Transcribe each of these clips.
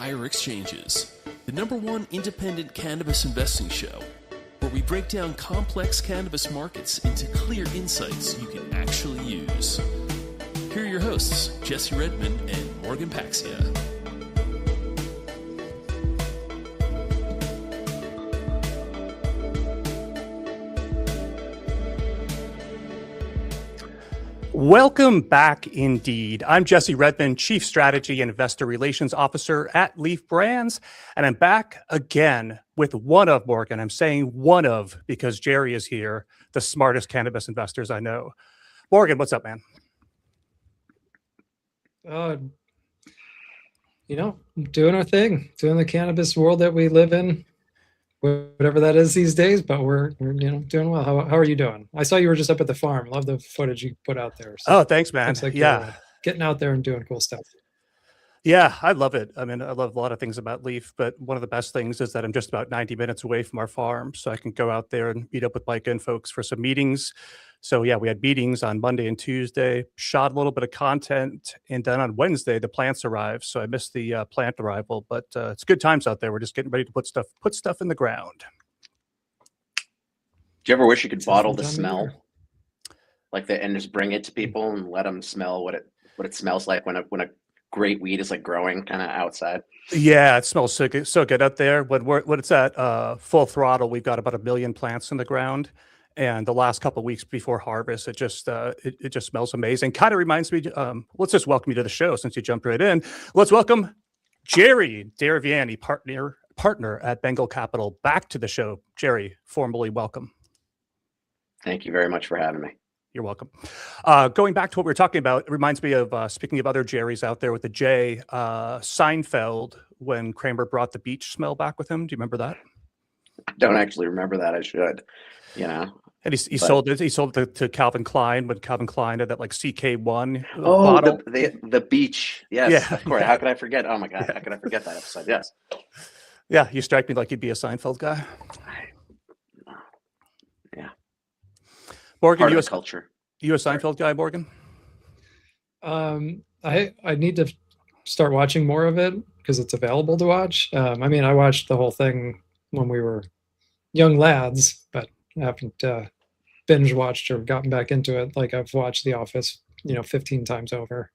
Higher Exchanges, the #1 independent cannabis investing show, where we break down complex cannabis markets into clear insights you can actually use. Here are your hosts, Jesse Redmond and Morgan Paxia. Welcome back indeed. I'm Jesse Redmond, Chief Strategy and Investor Relations Officer at Leaf Brands, and I'm back again with one of, Morgan. I'm saying one of because Jerry is here, the smartest cannabis investors I know. Morgan, what's up, man? Doing our thing, doing the cannabis world that we live in, whatever that is these days, but we're doing well. How are you doing? I saw you were just up at the farm. Love the footage you put out there. So thanks, man. Looks like you're getting out there and doing cool stuff. Yeah, I love it. I mean, I love a lot of things about Leaf, but one of the best things is that I'm just about 90 minutes away from our farm, so I can go out there and meet up with Micah and folks for some meetings. So yeah, we had meetings on Monday and Tuesday, shot a little bit of content, and then on Wednesday, the plants arrived. So I missed the plant arrival, but it's good times out there. We're just getting ready to put stuff in the ground. Do you ever wish you could bottle the smell? And just bring it to people and let them smell what it smells like when a great weed is like growing kind of outside. Yeah, it smells so good out there. When it's at full throttle, we've got about 1 million plants in the ground, and the last couple of weeks before harvest, it just smells amazing. Kind of reminds me. Let's just welcome you to the show since you jumped right in. Let's welcome Jerry Derevyanny, partner at Bengal Capital, back to the show. Jerry, formally welcome. Thank you very much for having me. You're welcome. Going back to what we were talking about, it reminds me of, speaking of other Jerrys out there with the J, Seinfeld, when Kramer brought the beach smell back with him. Do you remember that? I don't actually remember that. I should, And he sold it to Calvin Klein when Calvin Klein had that like CK1 bottle. The beach. Yes, yeah, of course. How could I forget? Oh my God, how could I forget that episode? Yes. Yeah, you strike me like you'd be a Seinfeld guy. Yeah. Morgan, culture. You a Seinfeld guy, Morgan? I need to start watching more of it because it's available to watch. I watched the whole thing when we were young lads, but I haven't binge watched or gotten back into it. Like I've watched The Office, 15 times over.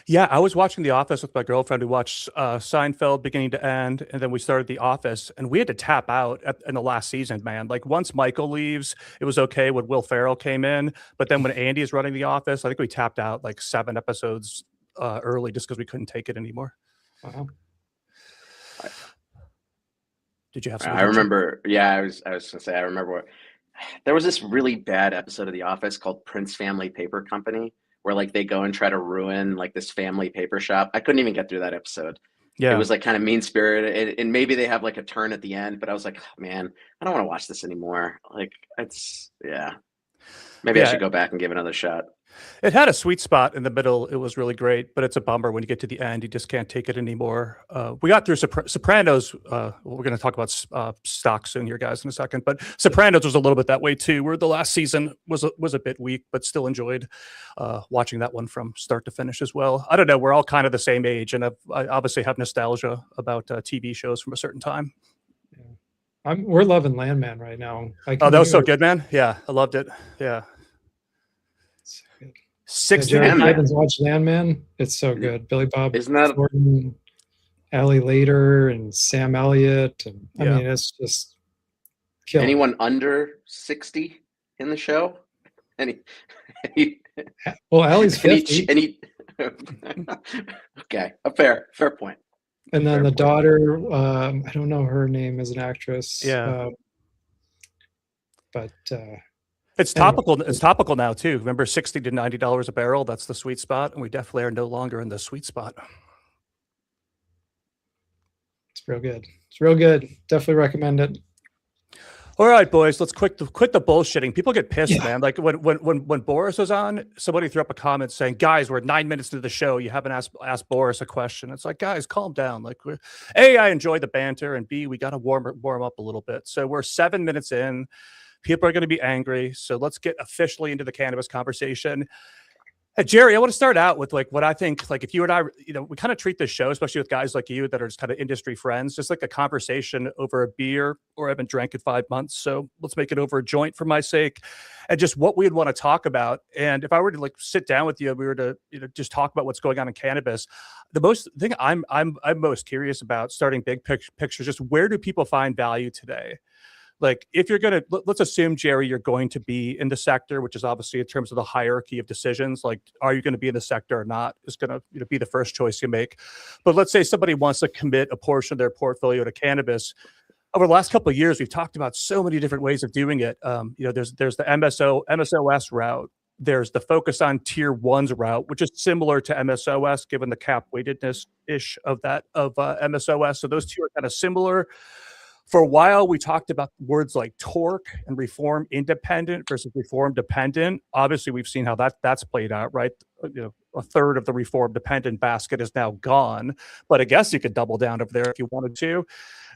Yeah, I was watching The Office with my girlfriend. We watched Seinfeld beginning to end, and then we started The Office, and we had to tap out in the last season, man. Like once Michael leaves, it was okay when Will Ferrell came in, but then when Andy is running The Office, I think we tapped out like 7 episodes early just because we couldn't take it anymore. Wow. Did you have some? I remember. Yeah, I was gonna say. I remember there was this really bad episode of The Office called Prince Family Paper Company, where like they go and try to ruin like this family paper shop. I couldn't even get through that episode. Yeah, it was like kind of mean spirited, and maybe they have like a turn at the end. But I was like, oh, man, I don't want to watch this anymore. Like maybe I should go back and give it another shot. It had a sweet spot in the middle. It was really great, but it's a bummer when you get to the end. You just can't take it anymore. We got through Sopranos. We're going to talk about stock soon here, guys, in a second. But Sopranos was a little bit that way too, where the last season was a bit weak, but still enjoyed watching that one from start to finish as well. I don't know. We're all kind of the same age, and I obviously have nostalgia about TV shows from a certain time. Yeah. We're loving Landman right now. That was so good, man. Yeah, I loved it. Yeah. 60. I haven't watched Landman. It's so good. Billy Bob Thornton, Ali Later, and Sam Elliott, and I mean, it's just killing. Anyone under 60 in the show? Well, Ali's 50. Okay, a fair point. And then the daughter, I don't know her name as an actress. Yeah, but. It's topical. It's topical now too. Remember, $60 to $90 a barrel. That's the sweet spot, and we definitely are no longer in the sweet spot. It's real good. It's real good. Definitely recommend it. All right, boys. Let's quit the bullshitting. People get pissed, man. Like when Boris was on, somebody threw up a comment saying, "Guys, we're 9 minutes into the show. You haven't asked Boris a question." It's like, guys, calm down. Like, I enjoy the banter, and B, we got to warm up a little bit. So we're 7 minutes in. People are going to be angry. So let's get officially into the cannabis conversation. Jerry, I want to start out with like what I think, like if you and I, we kind of treat this show, especially with guys like you that are just kind of industry friends, just like a conversation over a beer, or I haven't drank in 5 months. So let's make it over a joint for my sake, and just what we'd want to talk about. And if I were to like sit down with you, we were to, just talk about what's going on in cannabis. The thing I'm most curious about, starting big picture, just where do people find value today? Like if you're going to, let's assume, Jerry, you're going to be in the sector, which is obviously in terms of the hierarchy of decisions, like, are you going to be in the sector or not, is going to be the first choice you make. But let's say somebody wants to commit a portion of their portfolio to cannabis. Over the last couple of years, we've talked about so many different ways of doing it. There's the MSOS route. There's the focus on tier ones route, which is similar to MSOS, given the cap weightedness ish of MSOS. So those two are kind of similar. For a while, we talked about words like torque and reform independent versus reform dependent. Obviously, we've seen how that's played out, right? A third of the reform dependent basket is now gone, but I guess you could double down over there if you wanted to.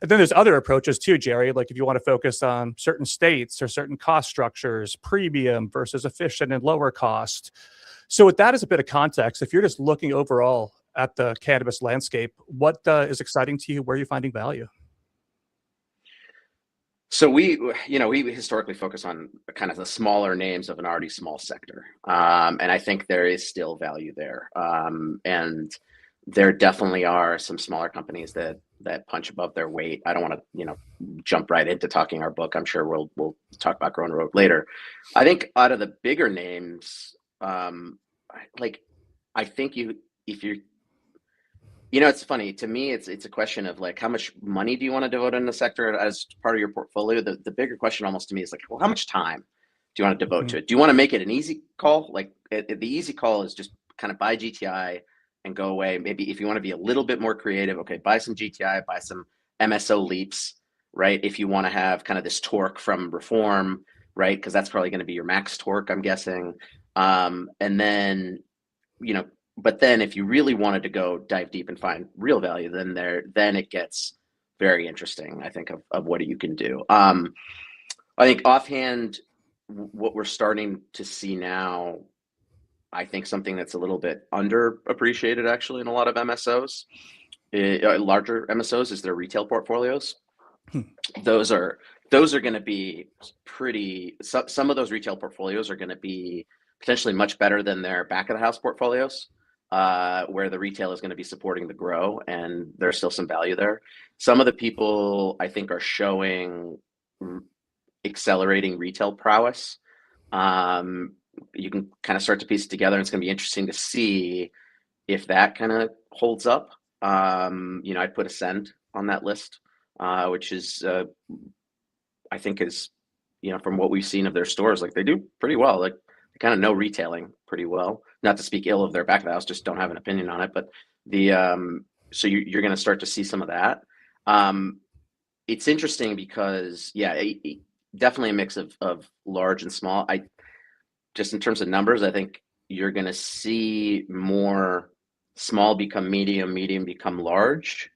And then there's other approaches too, Jerry, like if you want to focus on certain states or certain cost structures, premium versus efficient and lower cost. So with that as a bit of context, if you're just looking overall at the cannabis landscape, what is exciting to you? Where are you finding value? So we historically focus on kind of the smaller names of an already small sector. And I think there is still value there. And there definitely are some smaller companies that punch above their weight. I don't want to, jump right into talking our book. I'm sure we'll talk about Grown Rogue later. I think out of the bigger names, I think if you're, it's funny to me. It's a question of like, how much money do you want to devote in the sector as part of your portfolio? The bigger question almost to me is like, well, how much time do you want to devote to it? Do you want to make it an easy call? Like the easy call is just kind of buy GTI and go away. Maybe if you want to be a little bit more creative, okay, buy some GTI, buy some MSO leaps, right? If you want to have kind of this torque from reform, right? Because that's probably going to be your max torque, I'm guessing. And then, but then if you really wanted to go dive deep and find real value, then it gets very interesting, I think, of what you can do. I think offhand, what we're starting to see now, I think something that's a little bit underappreciated actually in a lot of MSOs, larger MSOs, is their retail portfolios. Those are going to be pretty, some of those retail portfolios are going to be potentially much better than their back of the house portfolios. Where the retail is going to be supporting the grow, and there's still some value there. Some of the people I think are showing accelerating retail prowess. You can kind of start to piece it together, and it's going to be interesting to see if that kind of holds up. I'd put Ascend on that list, which is, I think is, from what we've seen of their stores, like they do pretty well. Like they kind of know retailing pretty well. Not to speak ill of their back of the house, just don't have an opinion on it. But so you're going to start to see some of that. It's interesting because, definitely a mix of large and small. Just in terms of numbers, I think you're going to see more small become medium, medium become large,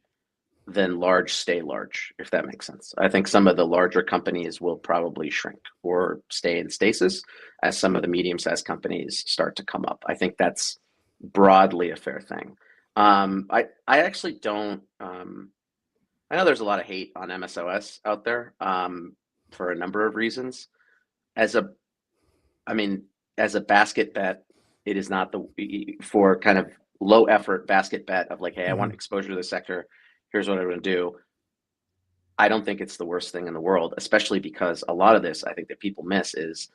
than large stay large, if that makes sense. I think some of the larger companies will probably shrink or stay in stasis as some of the medium-sized companies start to come up. I think that's broadly a fair thing. I actually don't, I know there's a lot of hate on MSOS out there for a number of reasons. As a basket bet, it is not for kind of low effort basket bet of like, hey, I want exposure to the sector. Here's what I'm going to do. I don't think it's the worst thing in the world, especially because a lot of this, I think that people miss is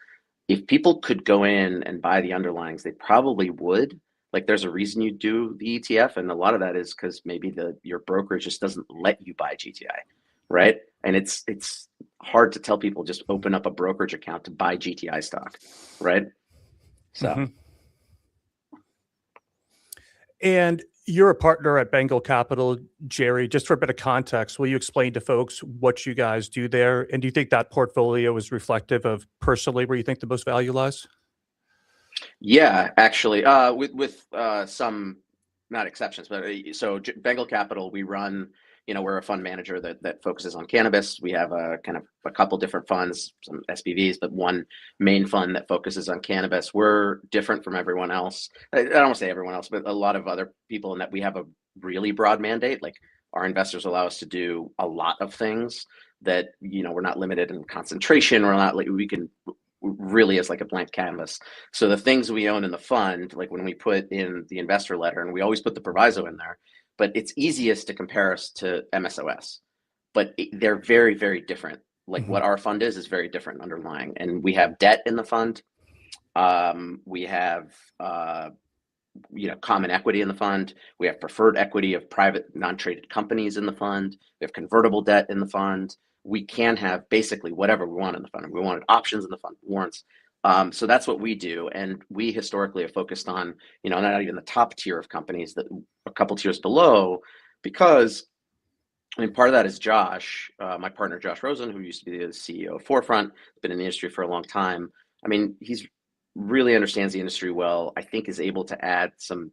if people could go in and buy the underlyings, they probably would. Like there's a reason you do the ETF. And a lot of that is because maybe your brokerage just doesn't let you buy GTI, right? And it's hard to tell people just open up a brokerage account to buy GTI stock, right? So. And you're a partner at Bengal Capital, Jerry. Just for a bit of context, will you explain to folks what you guys do there? And do you think that portfolio is reflective of personally where you think the most value lies? Yeah, actually, with some not exceptions, but so Bengal Capital, we run, we're a fund manager that focuses on cannabis. We have a kind of a couple different funds, some SPVs, but one main fund that focuses on cannabis. We're different from everyone else. I don't want to say everyone else, but a lot of other people, in that we have a really broad mandate. Like, our investors allow us to do a lot of things that, we're not limited in concentration. We're not, like, we can really is like a blank canvas. So the things we own in the fund, like when we put in the investor letter, and we always put the proviso in there, but it's easiest to compare us to MSOS, but they're very, very different. Like, what our fund is very different underlying. And we have debt in the fund. We have, common equity in the fund. We have preferred equity of private non-traded companies in the fund. We have convertible debt in the fund. We can have basically whatever we want in the fund. We wanted options in the fund, warrants. So that's what we do. And we historically have focused on, not even the top tier of companies, that a couple tiers below, because part of that is Josh, my partner, Josh Rosen, who used to be the CEO of Forefront, been in the industry for a long time. He's really understands the industry well. I think is able to add some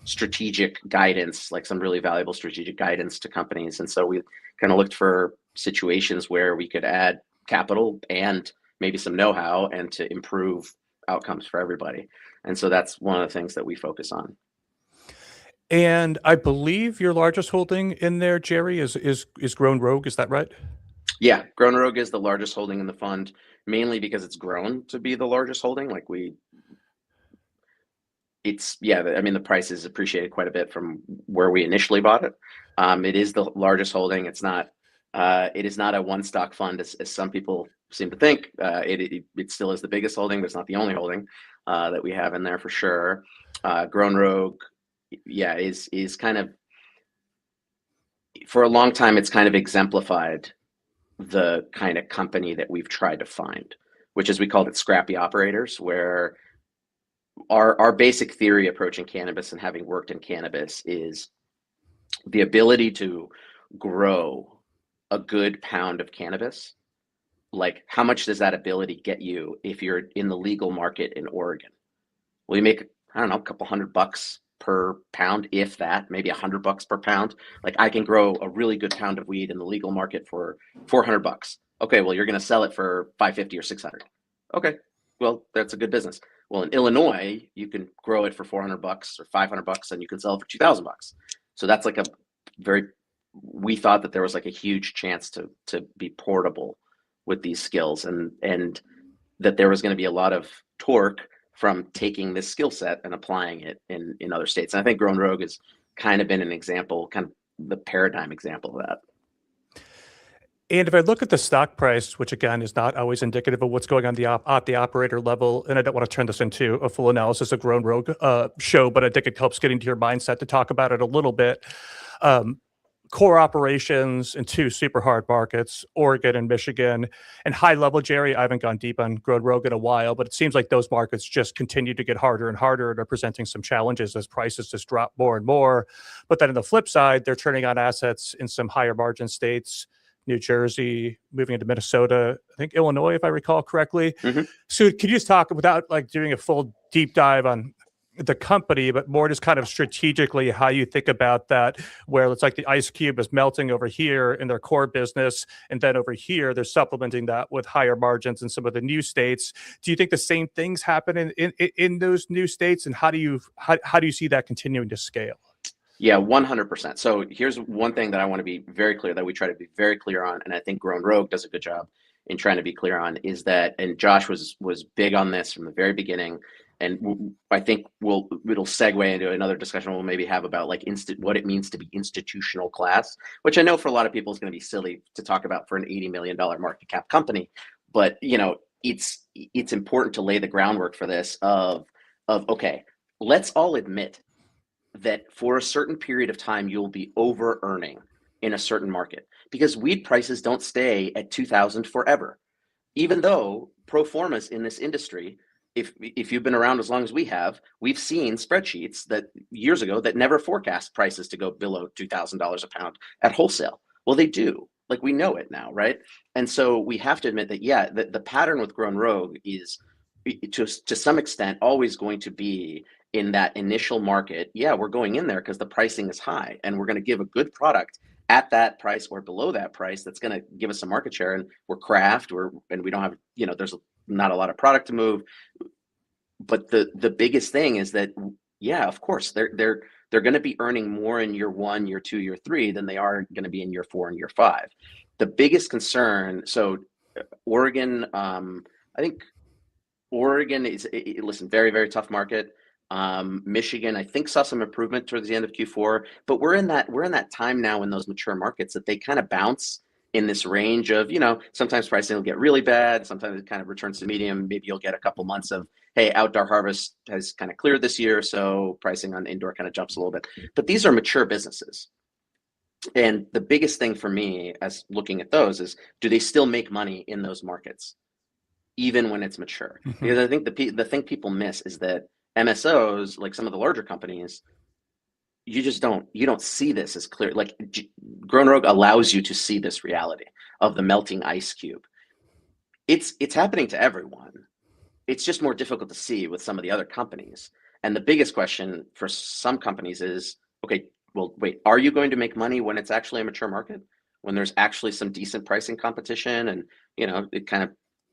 strategic guidance, like some really valuable strategic guidance to companies. And so we kind of looked for situations where we could add capital and maybe some know-how, and to improve outcomes for everybody. And so that's one of the things that we focus on. And I believe your largest holding in there, Jerry, is Grown Rogue. Is that right? Yeah, Grown Rogue is the largest holding in the fund, mainly because it's grown to be the largest holding. The price has appreciated quite a bit from where we initially bought it. It is the largest holding. It is not a one stock fund, as some people seem to think. It still is the biggest holding, but it's not the only holding that we have in there for sure. Grown Rogue, is kind of, for a long time, it's kind of exemplified the kind of company that we've tried to find, which is, we called it scrappy operators, where our basic theory approaching cannabis, and having worked in cannabis, is the ability to grow a good pound of cannabis. Like, how much does that ability get you if you're in the legal market in Oregon? Well, you make, I don't know, a couple $100 per pound, if that, maybe $100 per pound. Like, I can grow a really good pound of weed in the legal market for $400. Okay, well, you're going to sell it for $550 or $600. Okay, well, that's a good business. Well, in Illinois, you can grow it for $400 or $500, and you can sell it for $2,000. So that's like we thought that there was like a huge chance to be portable with these skills, and that there was going to be a lot of torque from taking this skill set and applying it in other states. And I think Grown Rogue has kind of been an example, kind of the paradigm example of that. And if I look at the stock price, which again is not always indicative of what's going on at the operator level, and I don't want to turn this into a full analysis of Grown Rogue show, but I think it helps get into your mindset to talk about it a little bit. Core operations in two super hard markets, Oregon and Michigan, and high level, Jerry, I haven't gone deep on Grown Rogue in a while, but it seems like those markets just continue to get harder and harder, and are presenting some challenges as prices just drop more and more. But then on the flip side, they're turning on assets in some higher margin states, New Jersey, moving into Minnesota, I think Illinois, if I recall correctly. Mm-hmm. So could you just talk, without like doing a full deep dive on the company, but more just kind of strategically how you think about that, where it's like the ice cube is melting over here in their core business, and then over here they're supplementing that with higher margins in some of the new states. Do you think the same things happen in those new states, and how do you see that continuing to scale? Yeah, 100%. So here's one thing that I want to be very clear, that we try to be very clear on, and I think Grown Rogue does a good job in trying to be clear on, is that, and Josh was big on this from the very beginning, and I think it'll segue into another discussion we'll maybe have about like what it means to be institutional class, which I know for a lot of people is going to be silly to talk about for an $80 million market cap company, but it's important to lay the groundwork for this of okay, let's all admit that for a certain period of time you'll be over earning in a certain market, because weed prices don't stay at 2,000 forever. Even though pro formas in this industry, if you've been around as long as we have, we've seen spreadsheets that years ago that never forecast prices to go below $2,000 a pound at wholesale. Well, they do. Like, we know it now, right? And so we have to admit that the pattern with Grown Rogue is to some extent always going to be in that initial market, yeah, we're going in there because the pricing is high, and we're going to give a good product at that price or below that price that's going to give us some market share. And we're craft, and we don't have, there's not a lot of product to move. But the biggest thing is that, yeah, of course, they're going to be earning more in year 1, year 2, year 3 than they are going to be in year 4 and year 5. The biggest concern, so Oregon, I think Oregon is, listen, very, very tough market. Michigan, I think, saw some improvement towards the end of Q4, but we're in that time now in those mature markets that they kind of bounce in this range of, sometimes pricing will get really bad, sometimes it kind of returns to medium. Maybe you'll get a couple months of, hey, outdoor harvest has kind of cleared this year, so pricing on indoor kind of jumps a little bit. But these are mature businesses. And the biggest thing for me as looking at those is, do they still make money in those markets, even when it's mature? Mm-hmm. Because I think the thing people miss is that MSOs, like some of the larger companies, you don't see this as clear. Like Grown Rogue allows you to see this reality of the melting ice cube. It's happening to everyone. It's just more difficult to see with some of the other companies. And the biggest question for some companies is, okay, well, wait, are you going to make money when it's actually a mature market? When there's actually some decent pricing competition and, it kind of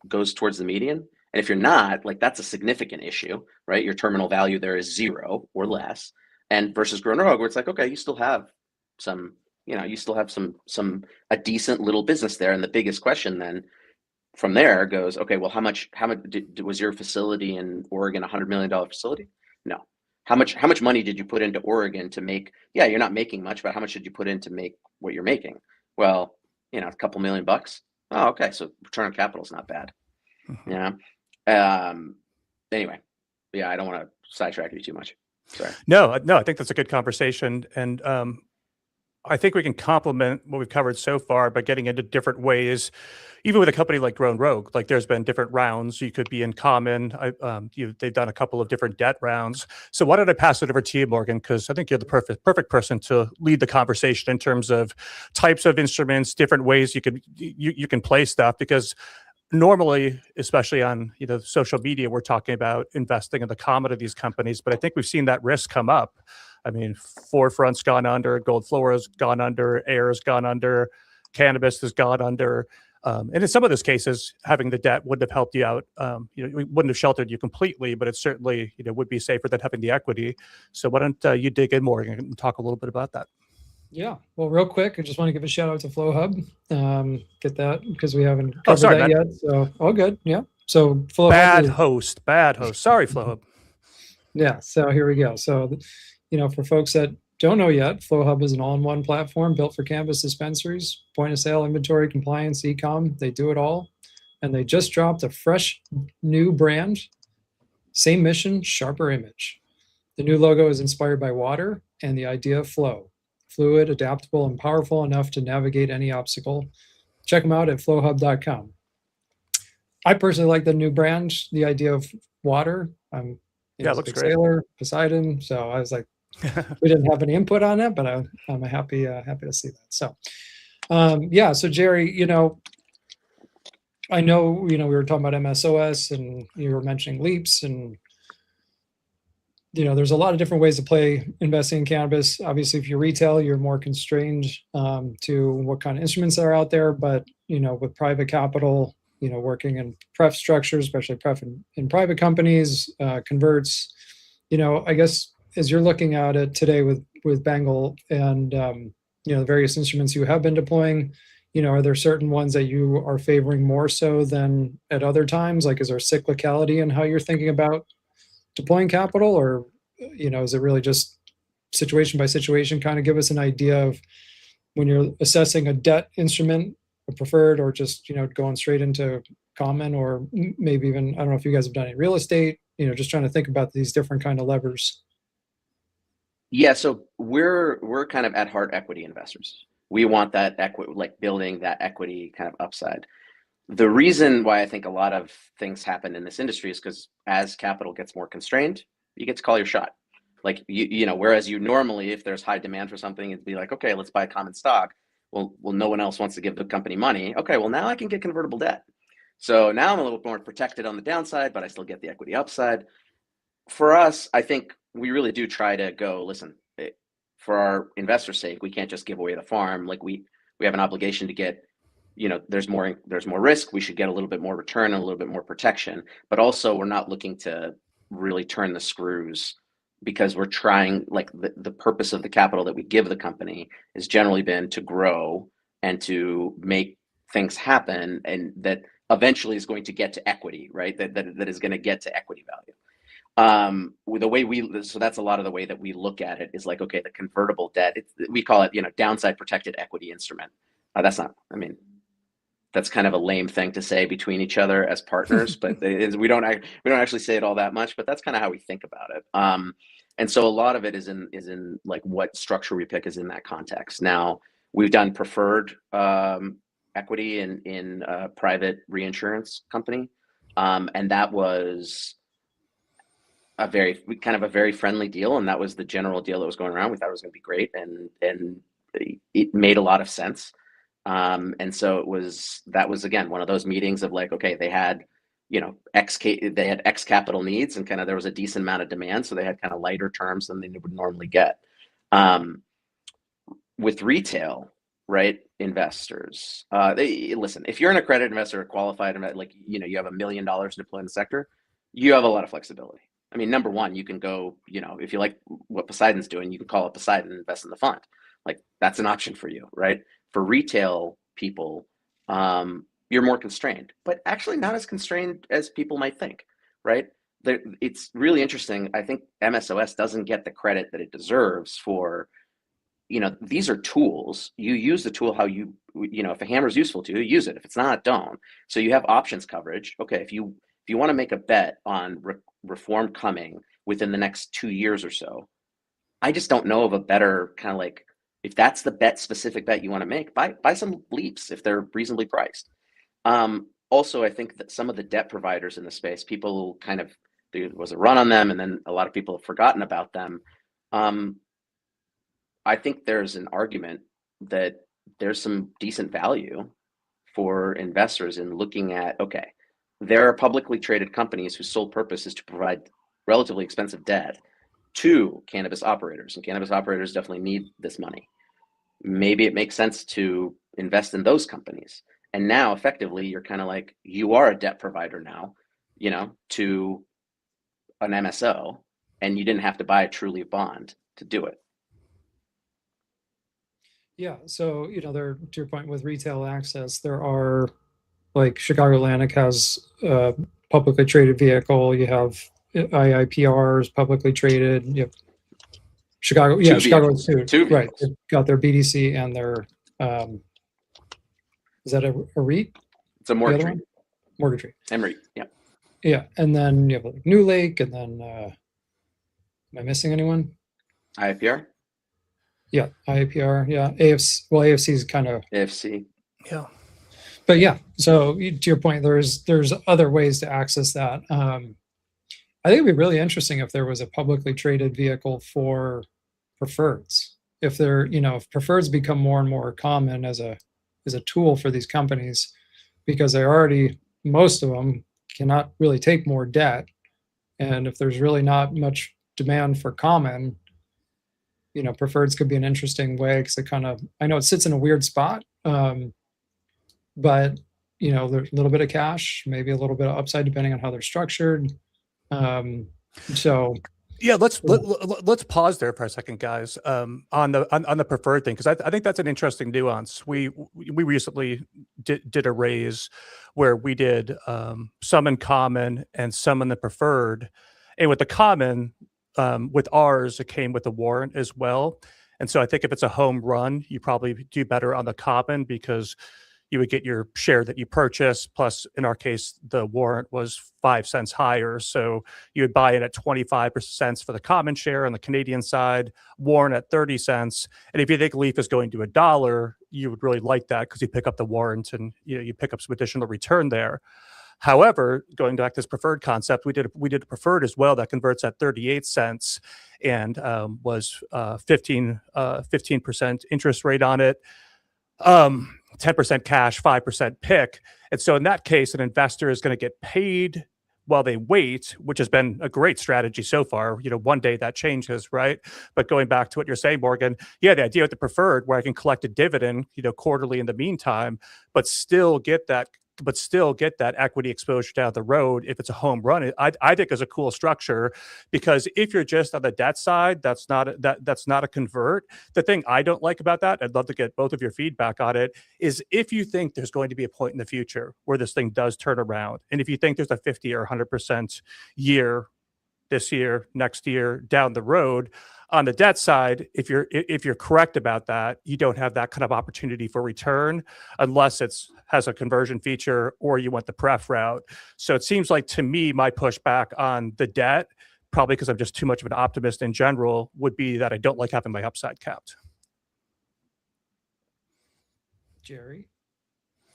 goes towards the median? And if you're not, like, that's a significant issue, right? Your terminal value there is 0 or less. And versus Grown Rogue, where it's like, okay, you still have some, a decent little business there. And the biggest question then from there goes, okay, well, how much was your facility in Oregon, $100 million facility? No. How much money did you put into Oregon to make? Yeah, you're not making much, but how much did you put in to make what you're making? Well, a couple $1 million. Oh, okay. So return on capital is not bad. Mm-hmm. Anyway, yeah, I don't want to sidetrack you too much. Sorry. No, I think that's a good conversation. And I think we can complement what we've covered so far by getting into different ways. Even with a company like Grown Rogue, like there's been different rounds. You could be in common. They've done a couple of different debt rounds. So why don't I pass it over to you, Morgan? Because I think you're the perfect person to lead the conversation in terms of types of instruments, different ways you can play stuff. Because normally, especially on social media, we're talking about investing in the common of these companies, but I think we've seen that risk come up. I mean, Forefront's gone under, Gold Flora's gone under, Air's gone under, Cannabis has gone under. And in some of those cases, having the debt wouldn't have helped you out. It wouldn't have sheltered you completely, but it certainly would be safer than having the equity. So why don't you dig in more and talk a little bit about that? Yeah. Well, real quick, I just want to give a shout out to FlowHub. Get that because we haven't covered that yet. So all good. Yeah. So FlowHub. Bad host. Sorry, FlowHub. Yeah. So here we go. So, for folks that don't know yet, FlowHub is an all-in-one platform built for cannabis dispensaries, point of sale, inventory, compliance, e-com. They do it all. And they just dropped a fresh new brand, same mission, sharper image. The new logo is inspired by water and the idea of flow. Fluid, adaptable, and powerful enough to navigate any obstacle. Check them out at flowhub.com. I personally like the new brand, the idea of water. I'm it looks great. Sailor, Poseidon. So I was like, we didn't have any input on it, but I'm happy to see that. So, So Jerry, I know, we were talking about MSOS and you were mentioning leaps and, there's a lot of different ways to play investing in cannabis. Obviously, if you're retail, you're more constrained to what kind of instruments are out there. But, with private capital, working in pref structures, especially pref in private companies, converts, I guess as you're looking at it today with Bengal and, the various instruments you have been deploying, are there certain ones that you are favoring more so than at other times? Like, is there cyclicality in how you're thinking about deploying capital, or is it really just situation by situation? Kind of give us an idea of when you're assessing a debt instrument, a preferred, or just going straight into common, or maybe even, I don't know if you guys have done any real estate, just trying to think about these different kind of levers. Yeah, so we're kind of at heart equity investors. We want that equity, like building that equity kind of upside. The reason why I think a lot of things happen in this industry is because as capital gets more constrained, you get to call your shot. Like, whereas you normally, if there's high demand for something, it'd be like, okay, let's buy common stock. Well, no one else wants to give the company money. Okay, well, now I can get convertible debt. So now I'm a little more protected on the downside, but I still get the equity upside. for us, I think we really do try to go, listen, for our investors' sake, we can't just give away the farm. Like we have an obligation to get, there's more risk. We should get a little bit more return and a little bit more protection. But also, we're not looking to really turn the screws, because we're trying, like the purpose of the capital that we give the company has generally been to grow and to make things happen, and that eventually is going to get to equity, right? That is going to get to equity value. The way so that's a lot of the way that we look at it is like, okay, the convertible debt, we call it, downside protected equity instrument. That's kind of a lame thing to say between each other as partners, but we don't actually say it all that much, but that's kind of how we think about it. And so a lot of it is in like what structure we pick is in that context. Now, we've done preferred equity in a private reinsurance company, and that was a very friendly deal, and that was the general deal that was going around. We thought it was going to be great, and it made a lot of sense. And so that was again one of those meetings of like, okay, they had X capital needs, and kind of there was a decent amount of demand, so they had kind of lighter terms than they would normally get. With retail, right, investors, listen, if you're an accredited investor or qualified investor, like you have $1 million to deploy in the sector, you have a lot of flexibility. I mean, number one, you can go, if you like what Poseidon's doing, you can call up Poseidon and invest in the fund. Like that's an option for you, right? For retail people, you're more constrained, but actually not as constrained as people might think, right? It's really interesting. I think MSOS doesn't get the credit that it deserves for, these are tools. You use the tool how if a hammer is useful to you, use it. If it's not, don't. So you have options coverage. Okay, if you want to make a bet on reform coming within the next 2 years or so, I just don't know of a better kind of like, if that's the specific bet you want to make, buy some leaps if they're reasonably priced. Also, I think that some of the debt providers in the space, people there was a run on them, and then a lot of people have forgotten about them. I think there's an argument that there's some decent value for investors in looking at, okay, there are publicly traded companies whose sole purpose is to provide relatively expensive debt to cannabis operators, and cannabis operators definitely need this money. Maybe it makes sense to invest in those companies. And now effectively you're kind of like, you are a debt provider now, to an MSO, and you didn't have to buy a Trulieve bond to do it. Yeah. So, there, to your point with retail access, there are like Chicago Atlantic has a publicly traded vehicle. You have IIPR is publicly traded. You have Chicago. Yeah, Chicago too. Right. They've got their BDC and their, is that a REIT? It's a mortgage REIT. Mortgage REIT. MREIT. Yeah. Yeah. And then you have like New Lake, and then, am I missing anyone? IIPR. Yeah. IIPR. Yeah. AFC. Well, AFC is kind of AFC. Yeah. But yeah, so to your point, there's other ways to access that. I think it'd be really interesting if there was a publicly traded vehicle for preferreds. If if preferreds become more and more common as a tool for these companies, because most of them cannot really take more debt, and if there's really not much demand for common, preferreds could be an interesting way, because I know it sits in a weird spot. But there's a little bit of cash, maybe a little bit of upside depending on how they're structured. So yeah, let's pause there for a second, guys, on the preferred thing, because I think that's an interesting nuance. We recently did a raise where we did some in common and some in the preferred, and with the common, with ours, it came with a warrant as well. And so I think if it's a home run, you probably do better on the common, because you would get your share that you purchased. Plus, in our case, the warrant was 5 cents higher. So you would buy it at 25 cents for the common share on the Canadian side, warrant at 30 cents. And if you think Leaf is going to $1, you would really like that, because you pick up the warrant and you pick up some additional return there. However, going back to this preferred concept, we did a preferred as well that converts at 38 cents and was 15% interest rate on it. 10% cash, 5% PIK. And so in that case, an investor is going to get paid while they wait, which has been a great strategy so far. One day that changes, right? But going back to what you're saying, Morgan, yeah, the idea with the preferred where I can collect a dividend, quarterly in the meantime, but still get that equity exposure down the road if it's a home run. I think is a cool structure, because if you're just on the debt side, that's not a convert. The thing I don't like about that, I'd love to get both of your feedback on it, is if you think there's going to be a point in the future where this thing does turn around, and if you think there's a 50 or 100% year this year, next year, down the road. On the debt side, if you're correct about that, you don't have that kind of opportunity for return unless has a conversion feature or you went the pref route. So it seems like to me, my pushback on the debt, probably because I'm just too much of an optimist in general, would be that I don't like having my upside capped. Jerry?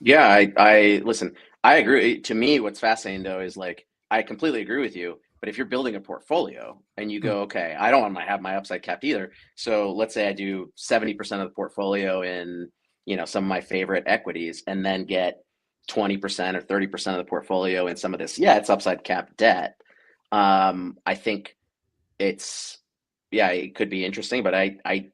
Yeah, I listen, I agree. To me, what's fascinating though is like, I completely agree with you. But if you're building a portfolio and you go, okay, I don't want to have my upside capped either. So let's say I do 70% of the portfolio in, some of my favorite equities, and then get 20% or 30% of the portfolio in some of this. Yeah, it's upside capped debt. I think it could be interesting, but I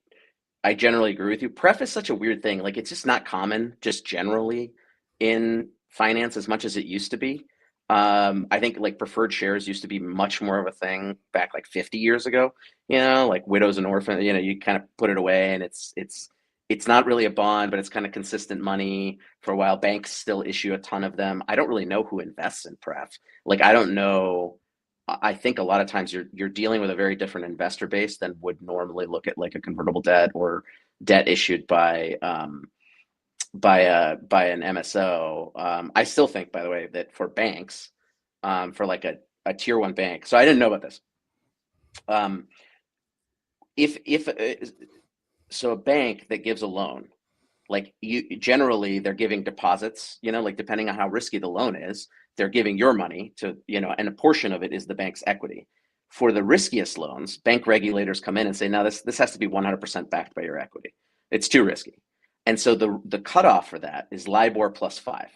generally agree with you. Pref is such a weird thing. Like, it's just not common, just generally in finance as much as it used to be. I think like preferred shares used to be much more of a thing back like 50 years ago, like widows and orphans, you kind of put it away, and it's not really a bond, but it's kind of consistent money for a while. Banks still issue a ton of them. I don't really know who invests in pref. Like, I don't know. I think a lot of times you're dealing with a very different investor base than would normally look at like a convertible debt or debt issued by an MSO. I still think, by the way, that for banks, for like a tier one bank. So I didn't know about this. So a bank that gives a loan, like generally they're giving deposits, like depending on how risky the loan is, they're giving your money to, and a portion of it is the bank's equity. For the riskiest loans, bank regulators come in and say, no, this has to be 100% backed by your equity. It's too risky. And so the cutoff for that is LIBOR plus 5.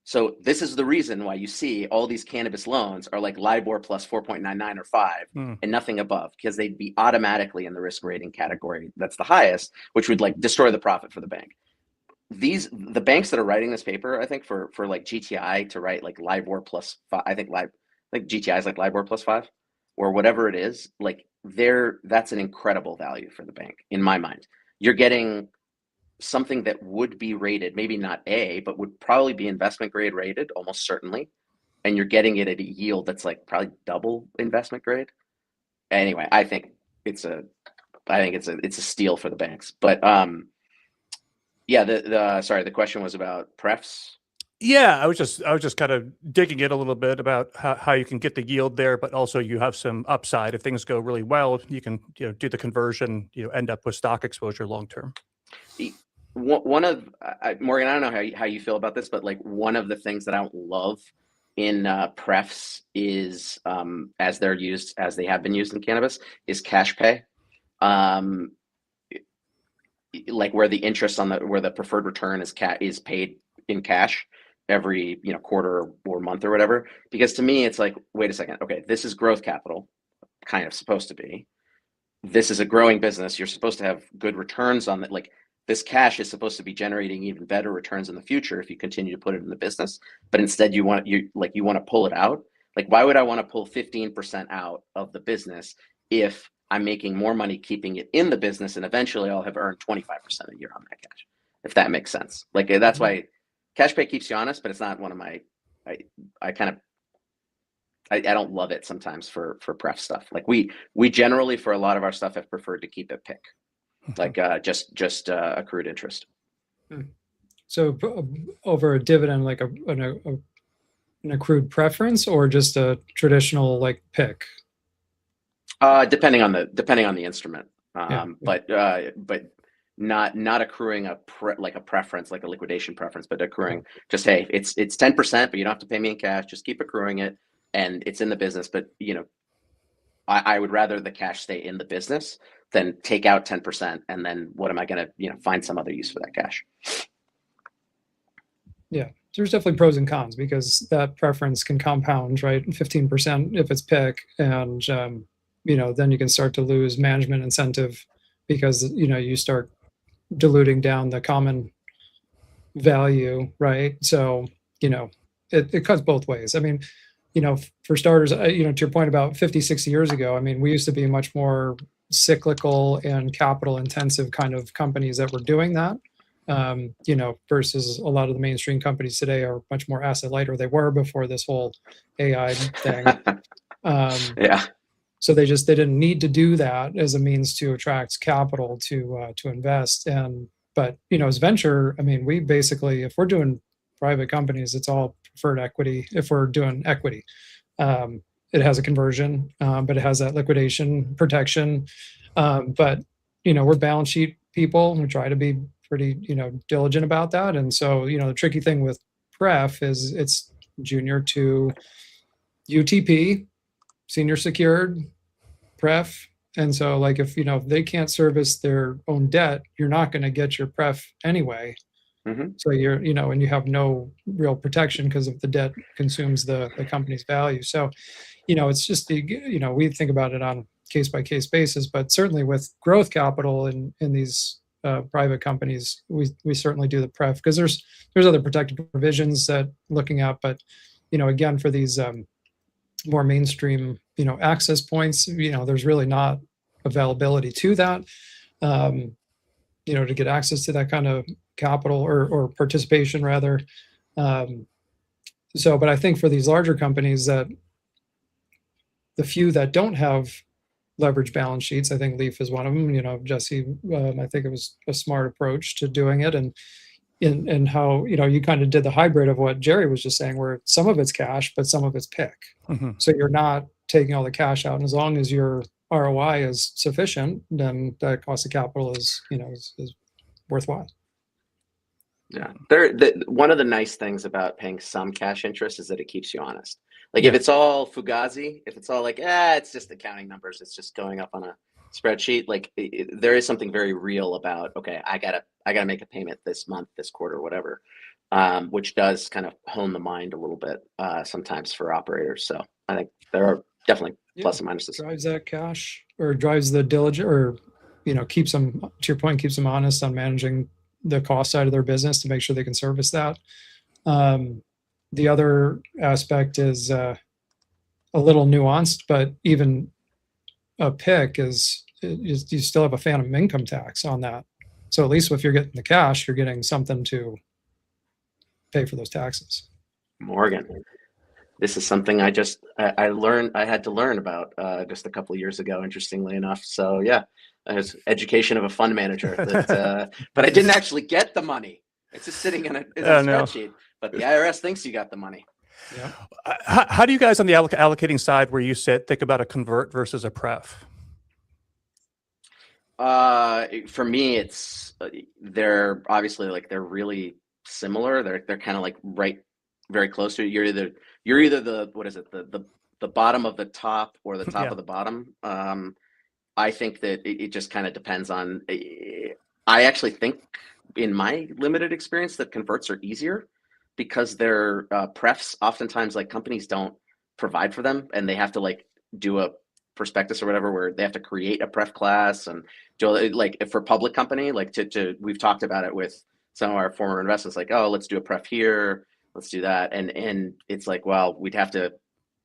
So this is the reason why you see all these cannabis loans are like LIBOR plus 4.99 or 5 and nothing above, because they'd be automatically in the risk rating category that's the highest, which would like destroy the profit for the bank. The banks that are writing this paper, I think for like GTI to write like LIBOR plus 5, I think GTI is like LIBOR plus 5 or whatever it is, like that's an incredible value for the bank in my mind. You're getting something that would be rated, maybe not A, but would probably be investment grade rated, almost certainly. And you're getting it at a yield that's like probably double investment grade. Anyway, I think it's a steal for the banks. But yeah, the question was about prefs. Yeah, I was just kind of digging in a little bit about how you can get the yield there, but also you have some upside. If things go really well, you can do the conversion, end up with stock exposure long term. One of Morgan, I don't know how you feel about this, but like one of the things that I don't love in prefs is as they have been used in cannabis is cash pay, like where the interest where the preferred return is paid in cash every quarter or month or whatever. Because to me, it's like, wait a second, okay, this is growth capital, kind of supposed to be. This is a growing business. You're supposed to have good returns on it. Like, this cash is supposed to be generating even better returns in the future if you continue to put it in the business. But instead, you want to pull it out. Like, why would I want to pull 15% out of the business if I'm making more money keeping it in the business, and eventually I'll have earned 25% a year on that cash, if that makes sense. Like, that's why cash pay keeps you honest, but it's not one of my. I don't love it sometimes for pref stuff. Like we generally, for a lot of our stuff, have preferred to keep it PIK, like just accrued interest. So over a dividend, like an accrued preference, or just a traditional like PIK? Depending on the instrument, but not accruing a preference, like a liquidation preference, but accruing just, hey, it's 10%, but you don't have to pay me in cash. Just keep accruing it. And it's in the business, but I would rather the cash stay in the business than take out 10%, and then what am I going to find some other use for that cash? Yeah. there's definitely pros and cons, because that preference can compound, right? 15% if it's PIK, and then you can start to lose management incentive, because you start diluting down the common value, right? So it cuts both ways. I mean, for starters, to your point about 50, 60 years ago, I mean, we used to be much more cyclical and capital intensive kind of companies that were doing that. Versus a lot of the mainstream companies today are much more asset light, or they were before this whole AI thing. Yeah. So they didn't need to do that as a means to attract capital to invest. But as venture, I mean, we basically, if we're doing private companies, it's all preferred equity. If we're doing equity, it has a conversion, but it has that liquidation protection. But we're balance sheet people. We try to be pretty diligent about that. And so the tricky thing with pref is it's junior to UTP, senior secured, pref. And so like if they can't service their own debt, you're not going to get your pref anyway. Mm-hmm. So you're and you have no real protection because of the debt consumes the company's value. So it's just we think about it on case by case basis, but certainly with growth capital in these private companies, we certainly do the pref, because there's other protective provisions that looking at, but again, for these more mainstream access points, there's really not availability to that to get access to that kind of capital or participation rather. But I think for these larger companies, that the few that don't have leverage balance sheets, I think Leaf is one of them. Jesse, I think it was a smart approach to doing it, and how you kind of did the hybrid of what Jerry was just saying, where some of it's cash, but some of it's PIK. Mm-hmm. So you're not taking all the cash out, and as long as your ROI is sufficient, then that cost of capital is worthwhile. Yeah, one of the nice things about paying some cash interest is that it keeps you honest. Like if it's all fugazi, if it's all like, it's just accounting numbers, it's just going up on a spreadsheet. Like there is something very real about, okay, I gotta make a payment this month, this quarter, whatever, which does kind of hone the mind a little bit sometimes for operators. So I think there are definitely plus and minuses. Drives that cash, or drives the diligence, or keeps them, to your point, keeps them honest on managing the cost side of their business to make sure they can service that. The other aspect is a little nuanced, but even a PIK is you still have a phantom income tax on that. So at least if you're getting the cash, you're getting something to pay for those taxes. Morgan, this is something I learned. I had to learn about just a couple of years ago, interestingly enough. So yeah, it was education of a fund manager. But I didn't actually get the money. It's just sitting in a spreadsheet. But the IRS thinks you got the money. Yeah. How do you guys on the allocating side, where you sit, think about a convert versus a pref? For me, it's they're obviously they're really similar. They're kind of like right, very close to it. You're either the the bottom of the top or the top of the bottom. I think that it just kind of depends on. I actually think, in my limited experience, that converts are easier, because they're prefs. Oftentimes, companies don't provide for them, and they have to do a prospectus or whatever, where they have to create a pref class and do if for public company, we've talked about it with some of our former investors, oh, let's do a pref here, let's do that, and it's well, we'd have to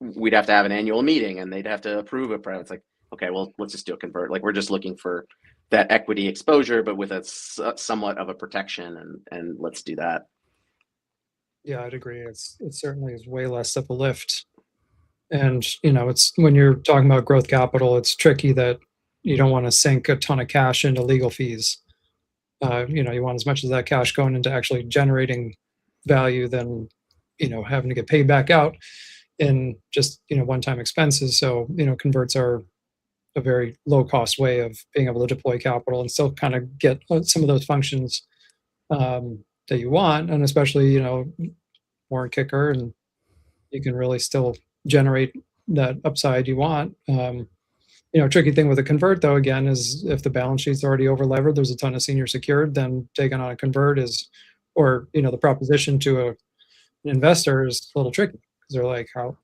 have an annual meeting, and they'd have to approve a pref. It's okay, well, let's just do a convert. We're just looking for that equity exposure, but with a somewhat of a protection, and let's do that. Yeah, I'd agree. It certainly is way less of a lift. And, it's when you're talking about growth capital, it's tricky that you don't want to sink a ton of cash into legal fees. You want as much of that cash going into actually generating value than, having to get paid back out in just, one-time expenses. So, converts are a very low cost way of being able to deploy capital and still kind of get some of those functions that you want, and especially warrant kicker, and you can really still generate that upside you want. Tricky thing with a convert, though, again, is if the balance sheet's already over levered, there's a ton of senior secured, then taking on a convert is, or the proposition to an investor is a little tricky because they're like, how,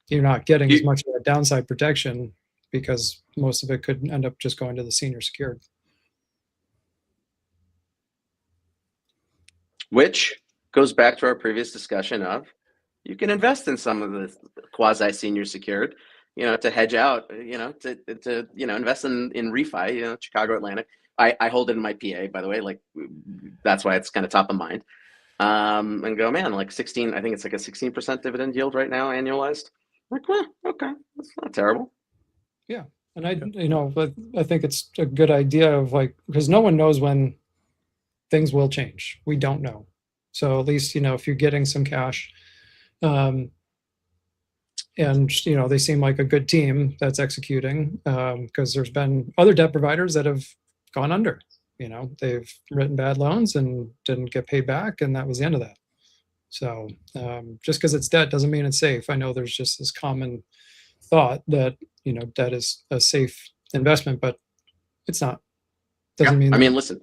you're not getting as much of a downside protection because most of it could end up just going to the senior secured. Which goes back to our previous discussion of you can invest in some of the quasi senior secured, to hedge out, to invest in refi, Chicago Atlantic. I hold it in my PA, by the way, like that's why it's kind of top of mind. And go, man, like 16, I think it's like a 16% dividend yield right now, annualized. Like, well, okay, that's not terrible. Yeah. And but I think it's a good idea of like, because no one knows when things will change. We don't know. So at least, if you're getting some cash, and they seem like a good team that's executing, because there's been other debt providers that have gone under. They've written bad loans and didn't get paid back, and that was the end of that. So just because it's debt doesn't mean it's safe. I know there's just this common thought that debt is a safe investment, but it's not. Doesn't mean. I mean, listen,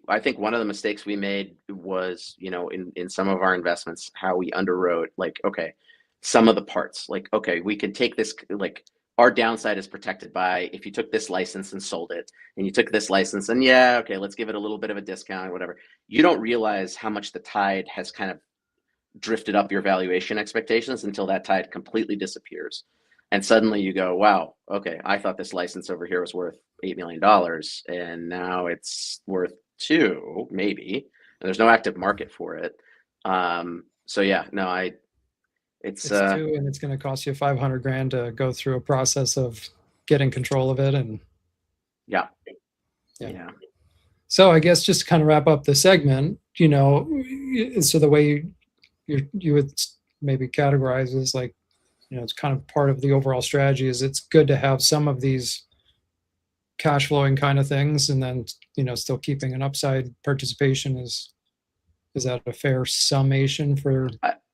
I think one of the mistakes we made was, in some of our investments, how we underwrote, like, okay, some of the parts, like, okay, we can take this, like, our downside is protected by if you took this license and sold it, and you took this license, and okay, let's give it a little bit of a discount or whatever. You don't realize how much the tide has kind of drifted up your valuation expectations until that tide completely disappears. And suddenly you go, wow, okay, I thought this license over here was worth $8 million, and now it's worth $2 million, maybe. And there's no active market for it. So yeah, no, it's 2, and it's going to cost you $500,000 to go through a process of getting control of it, and yeah. So I guess just to kind of wrap up the segment, so the way you would maybe categorize is like, it's kind of part of the overall strategy is it's good to have some of these cash flowing kind of things, and then, still keeping an upside participation. Is that a fair summation for?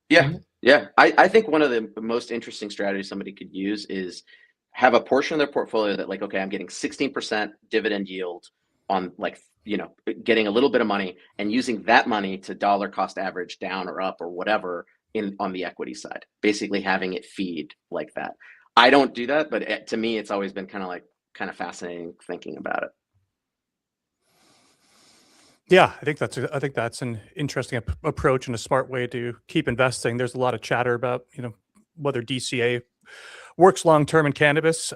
Yeah. I think one of the most interesting strategies somebody could use is have a portion of their portfolio that, like, okay, I'm getting 16% dividend yield on, like, getting a little bit of money and using that money to dollar cost average down or up or whatever on the equity side, basically having it feed like that. I don't do that, but to me, it's always been kind of fascinating thinking about it. Yeah, I think that's an interesting approach and a smart way to keep investing. There's a lot of chatter about, whether DCA works long-term in cannabis.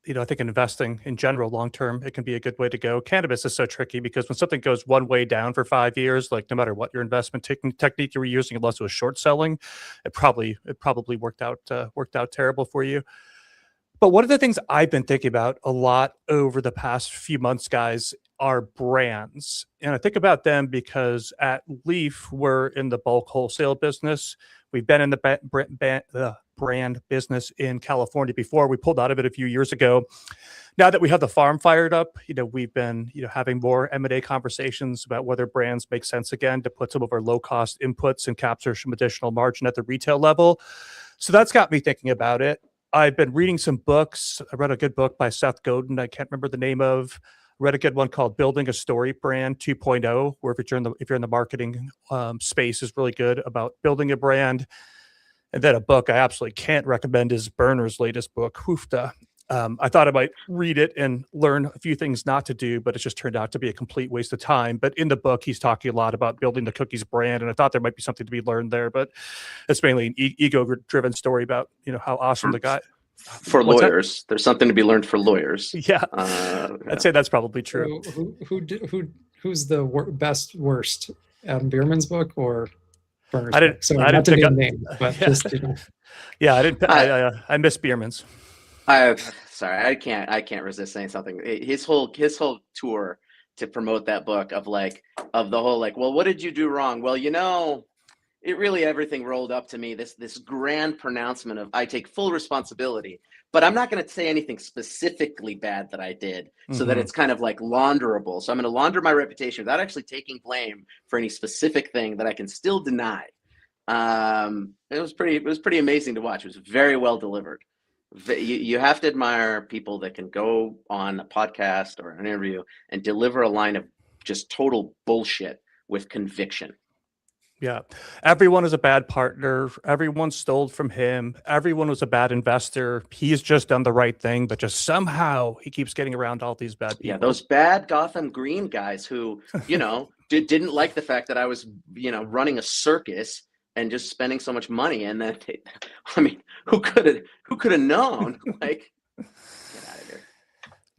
I think investing in general, long-term, it can be a good way to go. Cannabis is so tricky because when something goes one way down for 5 years, like no matter what your investment technique you were using, unless it was short selling, it probably worked out terrible for you. But one of the things I've been thinking about a lot over the past few months, guys, are brands. And I think about them because at Leaf, we're in the bulk wholesale business. We've been in the brand business in California before. We pulled out of it a few years ago. Now that we have the farm fired up, we've been, having more M&A conversations about whether brands make sense again to put some of our low-cost inputs and capture some additional margin at the retail level. So that's got me thinking about it. I've been reading some books. I read a good book by Seth Godin. I can't remember the name of. Read a good one called Building a Story Brand 2.0, where if you're in the marketing space, is really good about building a brand. And then a book I absolutely can't recommend is Berner's latest book, Hoofda. I thought I might read it and learn a few things not to do, but it's just turned out to be a complete waste of time. But in the book, he's talking a lot about building the cookies brand, and I thought there might be something to be learned there. But it's mainly an ego-driven story about how awesome the guy. For lawyers, there's something to be learned for lawyers. Yeah, I'd say that's probably true. So who's the worst? Adam Bierman's book or Berner's I didn't. book? So I didn't pick up name, but yeah. just Yeah, I didn't. I miss Bierman's. Sorry, I can't resist saying something. His whole tour to promote that book of the whole well, what did you do wrong? Well, it really everything rolled up to me. This grand pronouncement of I take full responsibility, but I'm not going to say anything specifically bad that I did, so that it's kind of launderable. So I'm going to launder my reputation without actually taking blame for any specific thing that I can still deny. It was pretty amazing to watch. It was very well delivered. You have to admire people that can go on a podcast or an interview and deliver a line of just total bullshit with conviction. Yeah. Everyone is a bad partner. Everyone stole from him. Everyone was a bad investor. He's just done the right thing, but just somehow he keeps getting around all these bad people. Yeah, those bad Gotham Green guys who, didn't like the fact that I was, running a circus and just spending so much money. And then, who could have known? Like, get out of here.